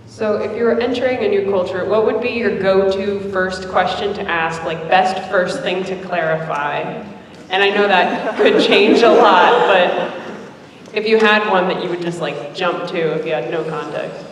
Speaker 3: So if you were entering a new culture, what would be your go-to first question to ask, like best first thing to clarify? And I know that could change a lot, but if you had one that you would just like jump to if you had no context.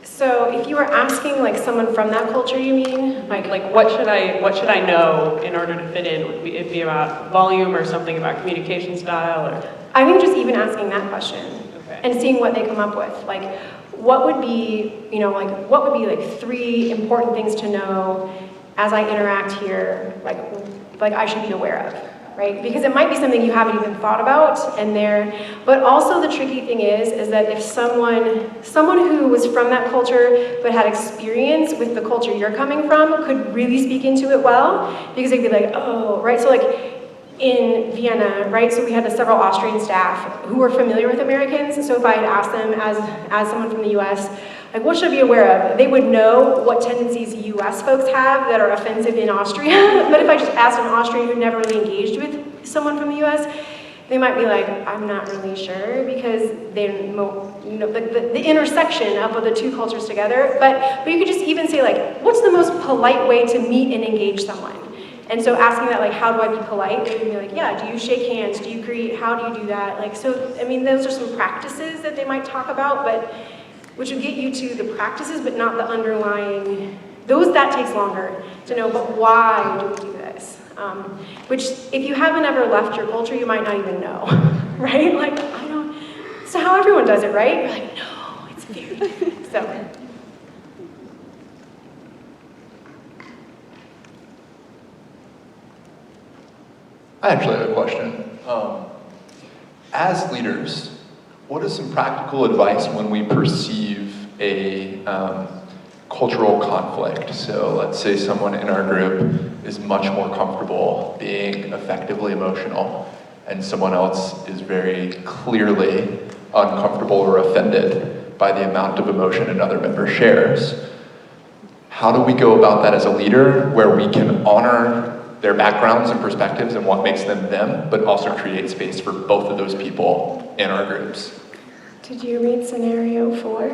Speaker 1: So if you were asking like someone from that culture, you mean?
Speaker 3: Like what should I know in order to fit in? Would it be about volume or something about communication style? Or?
Speaker 1: I think just even asking that question.
Speaker 3: Okay.
Speaker 1: and seeing what they come up with. Like, what would be, what would be like 3 important things to know as I interact here, like I should be aware of, right? Because it might be something you haven't even thought about, but also the tricky thing is that if someone who was from that culture but had experience with the culture you're coming from could really speak into it well, because they'd be like, oh, right, so like, in Vienna, right, so we had several Austrian staff who were familiar with Americans, so if I had asked them as someone from the US, like, what should I be aware of? They would know what tendencies US folks have that are offensive in Austria, but if I just asked an Austrian who never really engaged with someone from the US, they might be like, I'm not really sure, because they the intersection of the 2 cultures together, but you could just even say, like, what's the most polite way to meet and engage someone? And so asking that, like, how do I be polite? They can be like, yeah, do you shake hands? Do you greet? How do you do that? Like, so, I mean, those are some practices that they might talk about, but which would get you to the practices, but not the underlying, that takes longer to know, but why do we do this? Which, if you haven't ever left your culture, you might not even know, right? Like, I don't, it's how everyone does it, right? You're like, no, it's very, so.
Speaker 4: I actually have a question. As leaders, what is some practical advice when we perceive a cultural conflict? So let's say someone in our group is much more comfortable being effectively emotional, and someone else is very clearly uncomfortable or offended by the amount of emotion another member shares. How do we go about that as a leader, where we can honor their backgrounds and perspectives and what makes them them, but also create space for both of those people in our groups?
Speaker 1: Did you read scenario 4?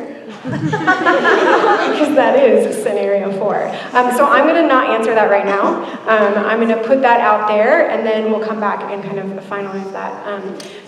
Speaker 1: Because that is scenario 4. So I'm going to not answer that right now. I'm going to put that out there, and then we'll come back and kind of finalize that.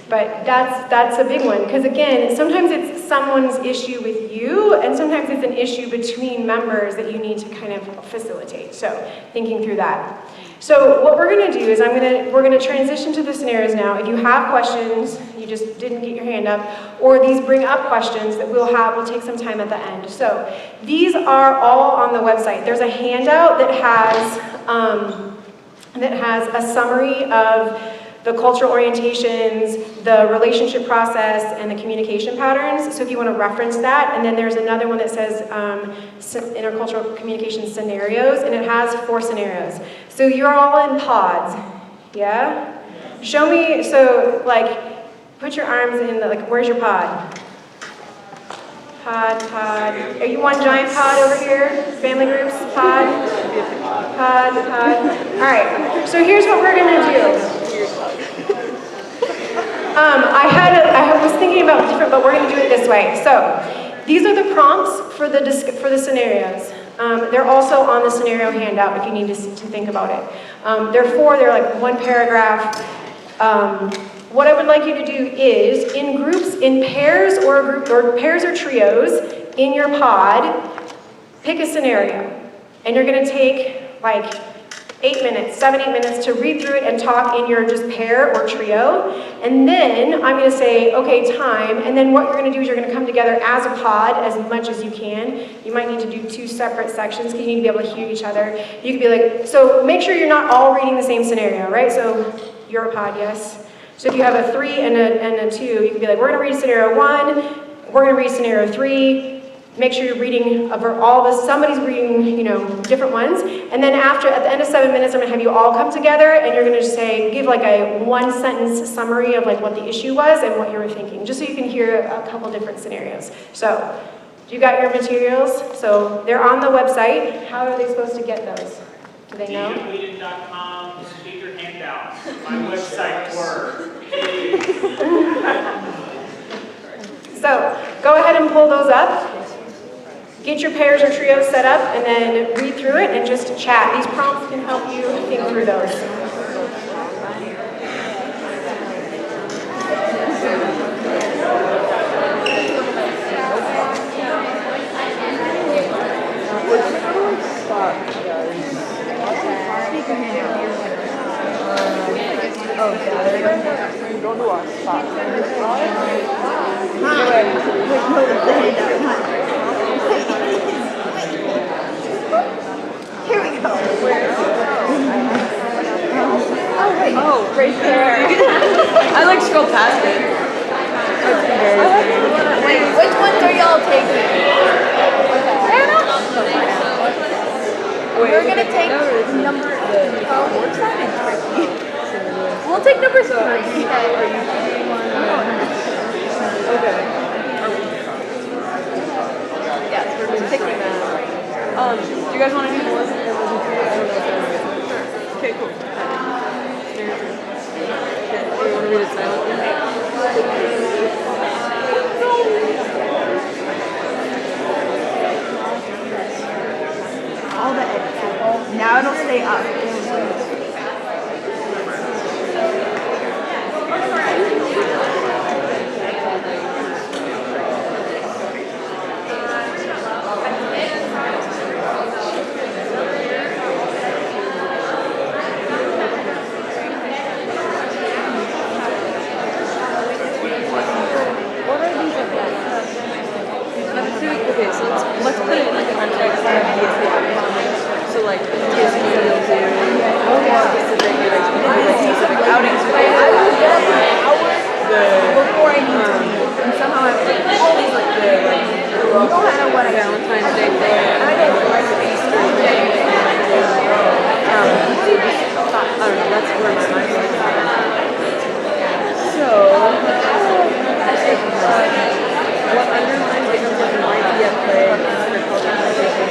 Speaker 1: But that's a big one, because again, sometimes it's someone's issue with you, and sometimes it's an issue between members that you need to kind of facilitate. So thinking through that. So what we're going to do is we're going to transition to the scenarios now. If you have questions, you just didn't get your hand up, or these bring up questions that we'll take some time at the end. So these are all on the website. There's a handout that has a summary of the cultural orientations, the relationship process, and the communication patterns. So if you want to reference that, and then there's another one that says intercultural communication scenarios, and it has 4 scenarios. So you're all in pods, yeah? Show me, so like, put your arms in where's your pod? Pod. Are you one giant pod over here? Family groups, pod. All right, so here's what we're gonna do. I was thinking about different, but we're going to do it this way. So these are the prompts for the scenarios. They're also on the scenario handout if you need to think about it. They're like 1 paragraph. What I would like you to do is, in groups, in pairs or pairs or trios, in your pod, pick a scenario, and you're going to take like 7, 8 minutes to read through it and talk in your just pair or trio. And then I'm going to say, okay, time. And then what you're going to do is you're going to come together as a pod as much as you can. You might need to do 2 separate sections because you need to be able to hear each other. You could be like, so make sure you're not all reading the same scenario, right? So you're a pod, yes. So if you have a 3 and a 2, you could be like, we're going to read scenario 1, we're going to read scenario 3. Make sure you're reading over all this. Somebody's reading, different ones. And then at the end of 7 minutes, I'm going to have you all come together, and you're going to just give like a 1-sentence summary of like what the issue was and what you were thinking, just so you can hear a couple different scenarios. So, you got your materials? So they're on the website. How are they supposed to get those? Do they know?
Speaker 5: DataWeedon.com, speaker handouts. My website works.
Speaker 1: So go ahead and pull those up. Get your pairs or trios set up, and then read through it and just chat. These prompts can help you think through those.
Speaker 2: Go to our spot. Here we go. Oh, right there. I like scrolled past it. Wait, which ones are y'all taking? We're gonna take number. What's that in tricky? We'll take number 3. Okay. Yes, we're just taking that. Do you guys want to do more? Okay, cool. Okay, you want to read it silently? All the edits. Now it'll stay up. Okay, so let's put it in like a context of DSP. So like DSP will do specific outings for before I need to leave. And somehow I'm like always like the no matter what Valentine's Day thing. And I don't like Easter Day. I don't know, that's where my mind's like. So what underlines the concept might be at play in interculturalization?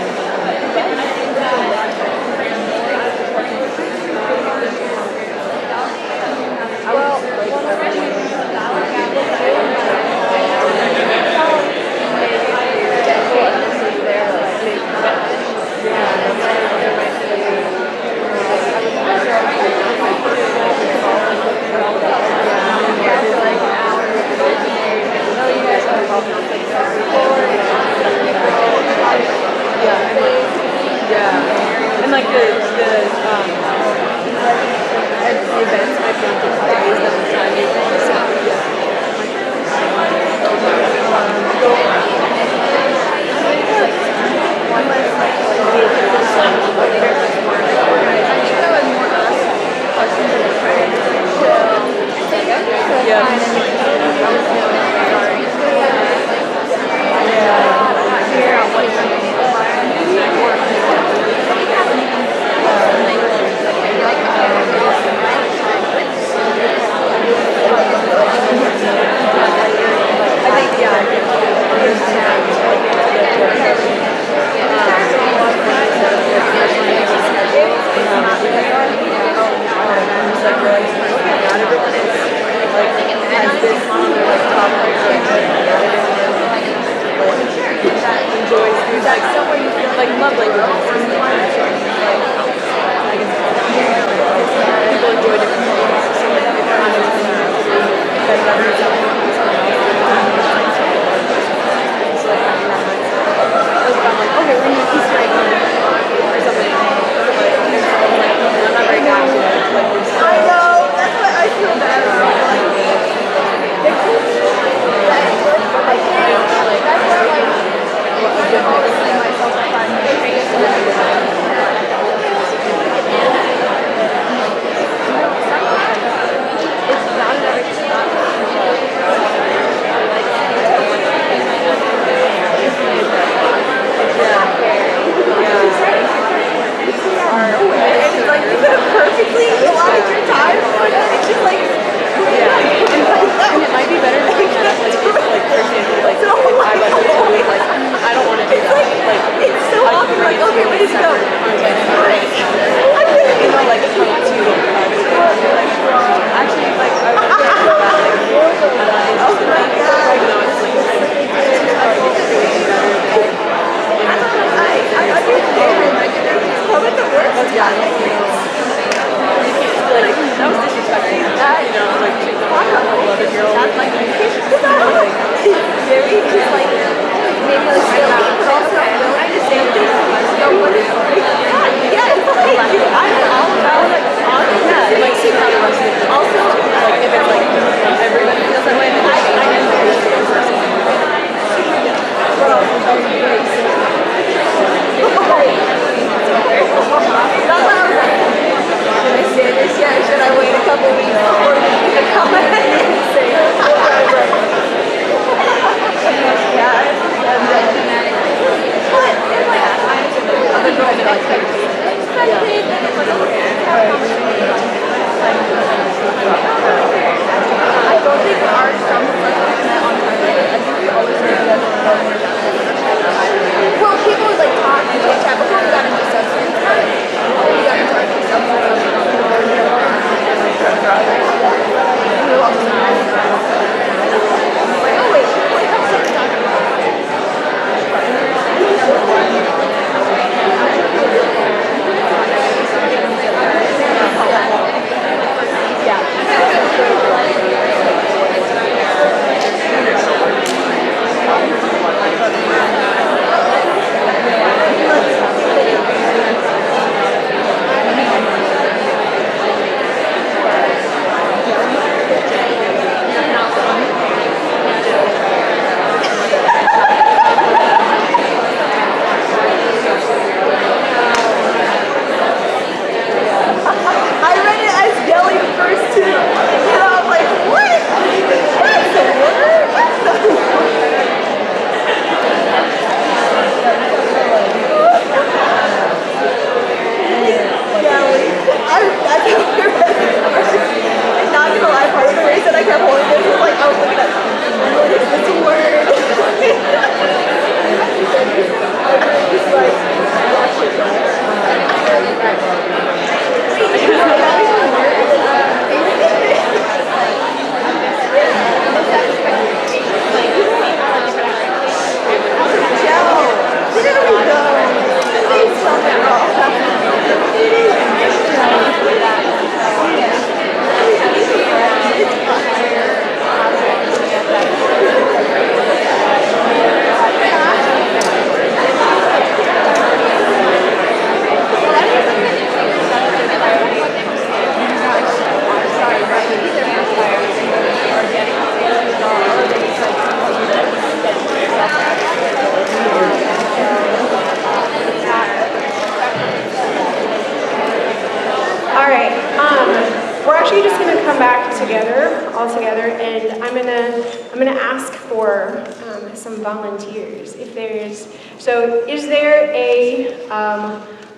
Speaker 1: we're actually just going to come back together, all together, and I'm gonna ask for some volunteers. If there's, so is there a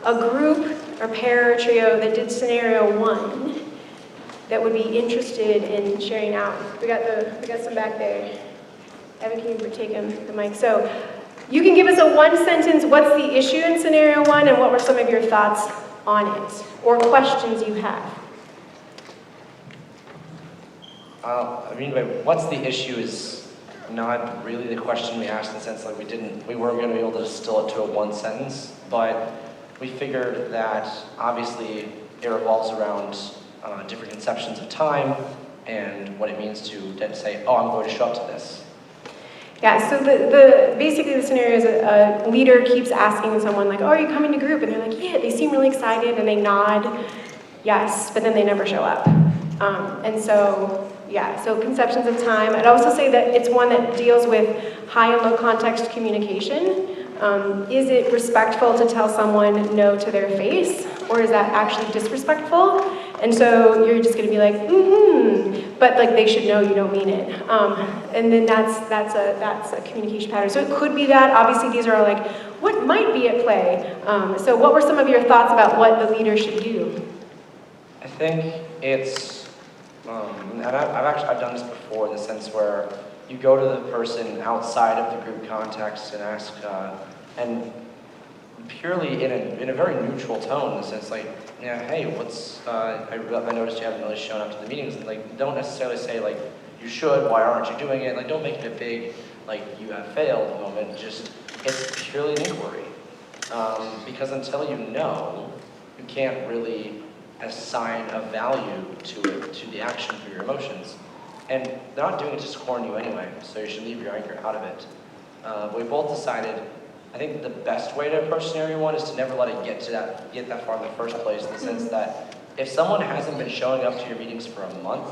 Speaker 1: group or pair or trio that did scenario 1 that would be interested in sharing out? We got some back there. Evan, can you take the mic? So you can give us a 1-sentence, what's the issue in scenario 1, and what were some of your thoughts on it, or questions you have?
Speaker 6: I mean, what's the issue is not really the question we asked in the sense like we weren't going to be able to distill it to a 1 sentence, but we figured that obviously it revolves around different conceptions of time and what it means to then say, oh, I'm going to show up to this.
Speaker 1: Yeah, so basically the scenario is a leader keeps asking someone like, oh, are you coming to group? And they're like, yeah, they seem really excited, and they nod, yes, but then they never show up. And so, yeah, so conceptions of time. I'd also say that it's one that deals with high and low context communication. Is it respectful to tell someone no to their face, or is that actually disrespectful? And so you're just going to be like, but like they should know you don't mean it. And then that's a communication pattern. So it could be that. Obviously, these are all like, what might be at play? So what were some of your thoughts about what the leader should do?
Speaker 6: I think it's, and I've done this before in the sense where you go to the person outside of the group context and ask, and purely in a very neutral tone, in the sense like, yeah, hey, I noticed you haven't really shown up to the meetings, and like, don't necessarily say like, you should, why aren't you doing it? Like, don't make it a big, like, you have failed moment, just, it's purely an inquiry. Because until you know, you can't really assign a value to it, to the action for your emotions. And they're not doing it to scorn you anyway, so you should leave your anger out of it. We both decided, I think the best way to approach scenario 1 is to never let it get that far in the first place, in the sense that if someone hasn't been showing up to your meetings for a month,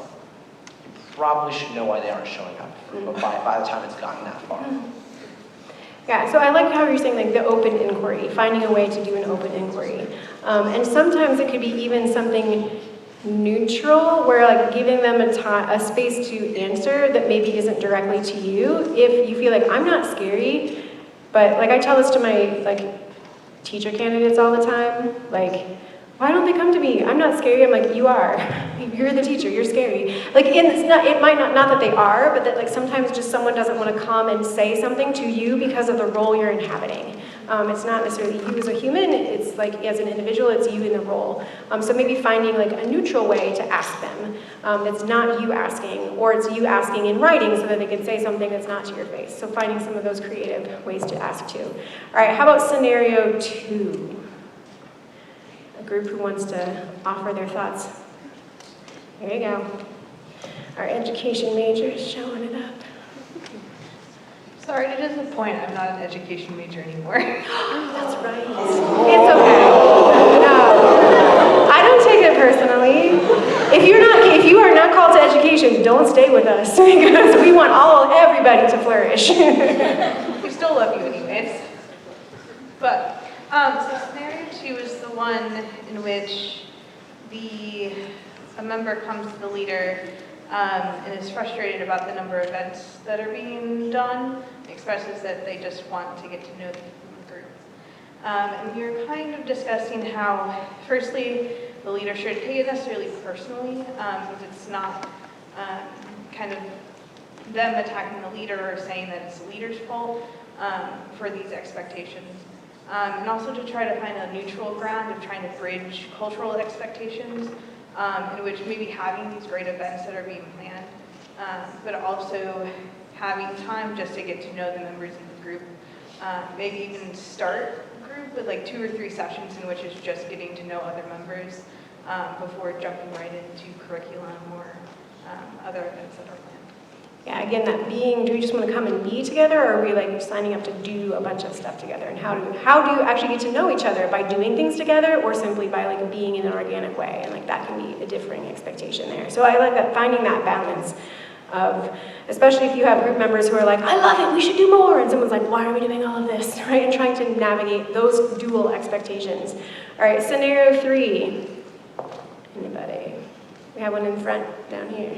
Speaker 6: you probably should know why they aren't showing up by the time it's gotten that far.
Speaker 1: Yeah, so I like how you're saying like the open inquiry, finding a way to do an open inquiry. And sometimes it could be even something neutral, where like giving them a space to answer that maybe isn't directly to you. If you feel like, I'm not scary, but like I tell this to my like teacher candidates all the time, like, why don't they come to me? I'm not scary. I'm like, you are. You're the teacher. You're scary. Like, it might not that they are, but that like sometimes just someone doesn't want to come and say something to you because of the role you're inhabiting. It's not necessarily you as a human. It's like as an individual, it's you in the role. So maybe finding like a neutral way to ask them that's not you asking, or it's you asking in writing so that they can say something that's not to your face. So finding some of those creative ways to ask too. All right, how about scenario 2? A group who wants to offer their thoughts. There you go. Our education major is showing it up.
Speaker 2: Sorry to disappoint, I'm not an education major anymore.
Speaker 1: That's right. It's okay. I don't take it personally. If you are not called to education, don't stay with us, because we want everybody to flourish.
Speaker 2: We still love you anyways. But, so scenario 2 is the one in which a member comes to the leader and is frustrated about the number of events that are being done, expresses that they just want to get to know the people in the group. And we were kind of discussing how, firstly, the leader should take it necessarily personally, because it's not kind of them attacking the leader or saying that it's the leader's fault for these expectations. And also to try to find a neutral ground of trying to bridge cultural expectations, in which maybe having these great events that are being planned, but also having time just to get to know the members of the group. Maybe even start a group with like 2 or 3 sessions in which it's just getting to know other members before jumping right into curriculum or other events that are planned.
Speaker 1: Yeah, again, do we just want to come and be together, or are we like signing up to do a bunch of stuff together? And how do you actually get to know each other? By doing things together, or simply by like being in an organic way? And like that can be a differing expectation there. So I like that, finding that balance of, especially if you have group members who are like, I love it, we should do more, and someone's like, why are we doing all of this, right? And trying to navigate those dual expectations. All right, scenario 3. Anybody? We have one in front down here.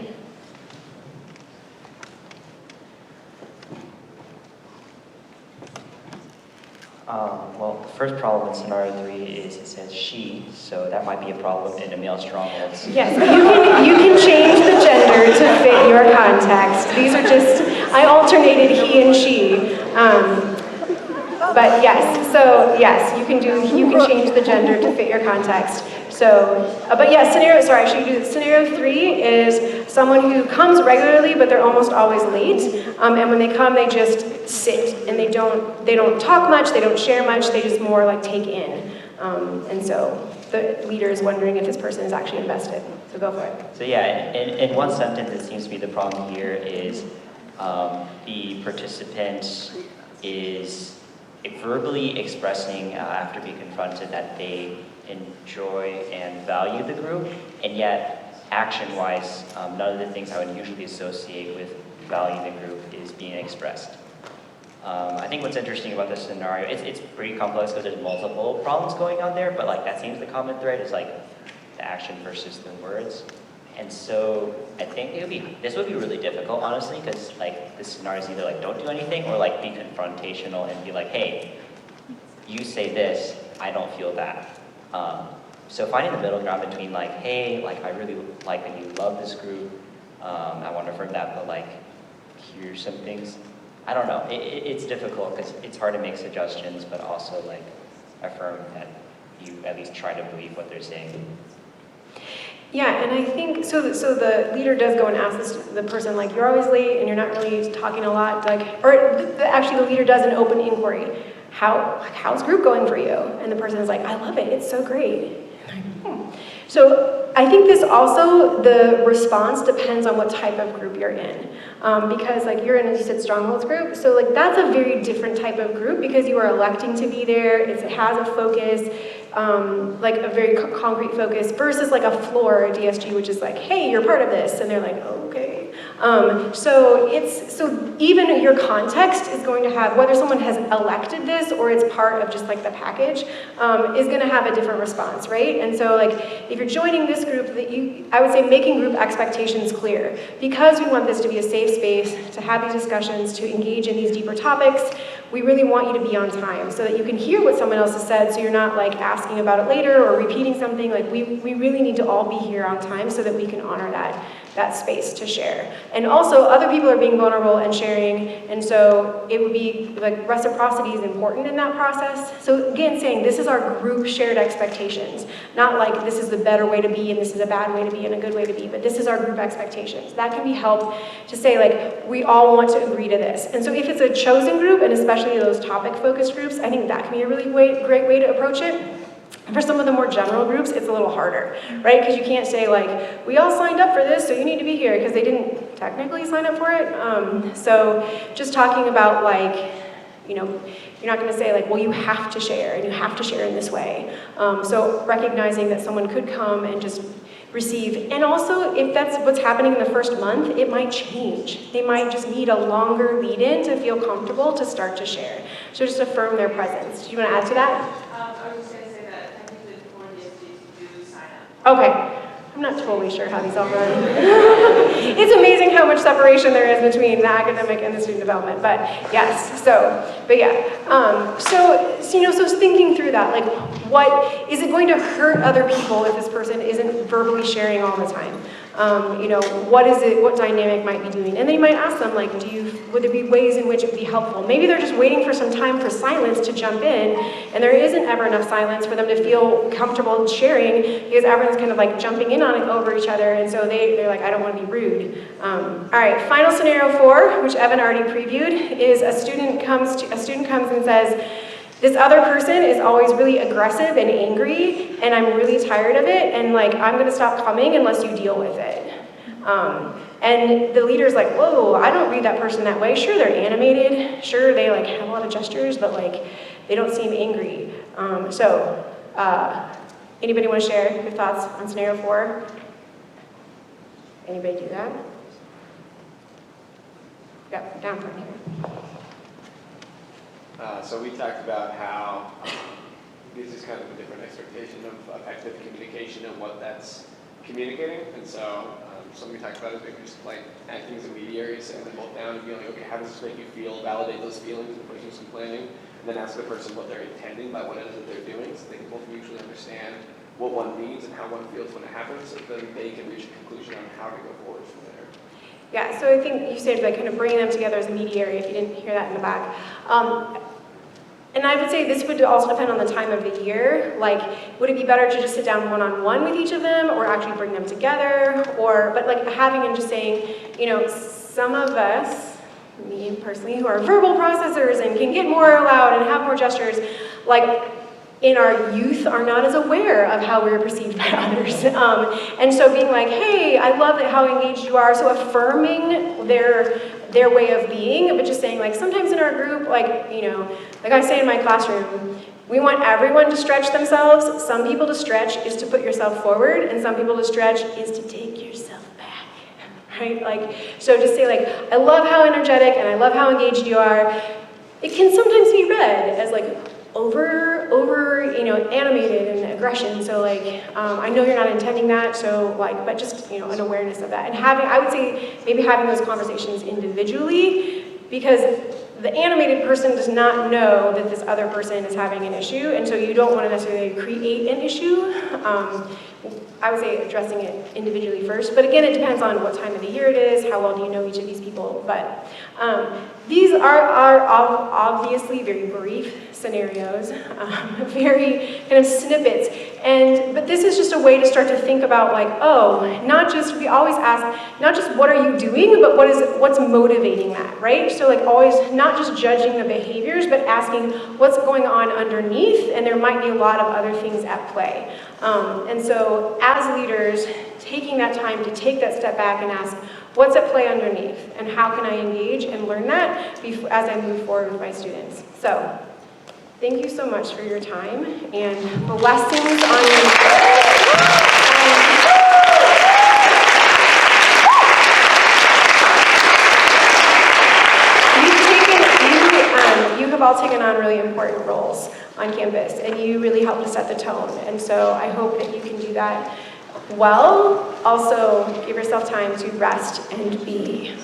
Speaker 7: Well, the first problem in scenario 3 is it says she, so that might be a problem in a male stronghold.
Speaker 1: Yes, you can change the gender to fit your context. These are just, I alternated he and she. But yes, so yes, you can change the gender to fit your context. So, but yeah, scenario 3 is someone who comes regularly, but they're almost always late. And when they come, they just sit and they don't talk much, they don't share much, they just more like take in. And so the leader is wondering if this person is actually invested. So go for it.
Speaker 7: So yeah, in one sentence, it seems to be the problem here is the participant is verbally expressing after being confronted that they enjoy and value the group, and yet action-wise, none of the things I would usually associate with valuing the group is being expressed. I think what's interesting about this scenario, it's pretty complex because there's multiple problems going on there, but like that seems the common thread is like the action versus the words. And so I think this would be really difficult, honestly, because like this scenario is either like don't do anything or like be confrontational and be like, hey, you say this, I don't feel that. So finding the middle ground between like, hey, like I really like that you love this group, I want to affirm that, but like here's some things. I don't know. It's difficult because it's hard to make suggestions, but also like affirm that you at least try to believe what they're saying.
Speaker 1: Yeah, and I think, so the leader does go and ask the person, like, you're always late and you're not really talking a lot, like, actually the leader does an open inquiry. How's group going for you? And the person is like, I love it, it's so great. So I think this also, the response depends on what type of group you're in. Because like you're in, as you said, strongholds group, so like that's a very different type of group because you are electing to be there, it has a focus, like a very concrete focus versus like a floor DSG, which is like, hey, you're part of this, and they're like, oh, okay. So even your context is going to have, whether someone has elected this or it's part of just like the package, is going to have a different response, right? And so like if you're joining this group, I would say making group expectations clear, because we want this to be a safe space to have these discussions, to engage in these deeper topics. We really want you to be on time so that you can hear what someone else has said, so you're not like asking about it later or repeating something. Like we really need to all be here on time so that we can honor that space to share. And also other people are being vulnerable and sharing, and so it would be like reciprocity is important in that process. So again, saying this is our group shared expectations, not like this is the better way to be and this is a bad way to be and a good way to be, but this is our group expectations. That can be helped to say like we all want to agree to this. And so if it's a chosen group, and especially those topic focused groups, I think that can be a really great way to approach it. For some of the more general groups, it's a little harder, right? Because you can't say like, we all signed up for this, so you need to be here, because they didn't technically sign up for it. So just talking about like, you know, you're not going to say like, well, you have to share, and you have to share in this way. So recognizing that someone could come and just receive, and also if that's what's happening in the first month, it might change. They might just need a longer lead-in to feel comfortable to start to share. So just affirm their presence. Do you want to add to that?
Speaker 2: I was just going to say that I think the core DSGs do sign up.
Speaker 1: Okay. I'm not totally sure how these all run. It's amazing how much separation there is between the academic and the student development, but yes, but yeah. So thinking through that, like what, is it going to hurt other people if this person isn't verbally sharing all the time? What dynamic might be doing? And then you might ask them, like, would there be ways in which it would be helpful? Maybe they're just waiting for some time for silence to jump in, and there isn't ever enough silence for them to feel comfortable sharing, because everyone's kind of like jumping in on it over each other, and so they're like, I don't want to be rude. All right, final scenario 4, which Evan already previewed, is a student comes and says, this other person is always really aggressive and angry, and I'm really tired of it, and like, I'm gonna stop coming unless you deal with it. And the leader's like, whoa, I don't read that person that way. Sure, they're animated, sure, they like have a lot of gestures, but like, they don't seem angry. Anybody wanna share your thoughts on scenario 4? Anybody do that? Yep, down from here.
Speaker 8: So we talked about how this is kind of a different expectation of effective communication and what that's communicating, and so something we talked about is maybe just like acting as a mediator, sitting them both down and being like, okay, how does this make you feel? Validate those feelings in the person's complaining, and then ask the person what they're intending by what it is that they're doing, so they can both mutually understand what one means and how one feels when it happens, so then they can reach a conclusion on how to go forward from there.
Speaker 1: Yeah, so I think you said like kind of bringing them together as a mediator, if you didn't hear that in the back. And I would say this would also depend on the time of the year. Like, would it be better to just sit down one-on-one with each of them, or actually bring them together? But like having and just saying, you know, some of us, me personally, who are verbal processors and can get more loud and have more gestures, like in our youth are not as aware of how we're perceived by others. And so being like, hey, I love how engaged you are, so affirming their way of being, but just saying like, sometimes in our group, like, you know, like I say in my classroom, we want everyone to stretch themselves. Some people to stretch is to put yourself forward, and some people to stretch is to take yourself back, right? Like, so just say like, I love how energetic and I love how engaged you are. It can sometimes be read as like, over, you know, animated and aggression. So like, I know you're not intending that. So like, but just, you know, an awareness of that. And I would say maybe having those conversations individually, because the animated person does not know that this other person is having an issue. And so you don't want to necessarily create an issue. I would say addressing it individually first. But again, it depends on what time of the year it is, how well do you know each of these people. But these are obviously very brief scenarios, very kind of snippets. But this is just a way to start to think about like, oh, we always ask, not just what are you doing, but what's motivating that, right? So like always not just judging the behaviors, but asking what's going on underneath, and there might be a lot of other things at play. And so as leaders, taking that time to take that step back and ask, what's at play underneath, and how can I engage and learn that as I move forward with my students? So, thank you so much for your time, and blessings on you. You have all taken on really important roles on campus, and you really helped to set the tone. And so I hope that you can do that well. Also, give yourself time to rest and be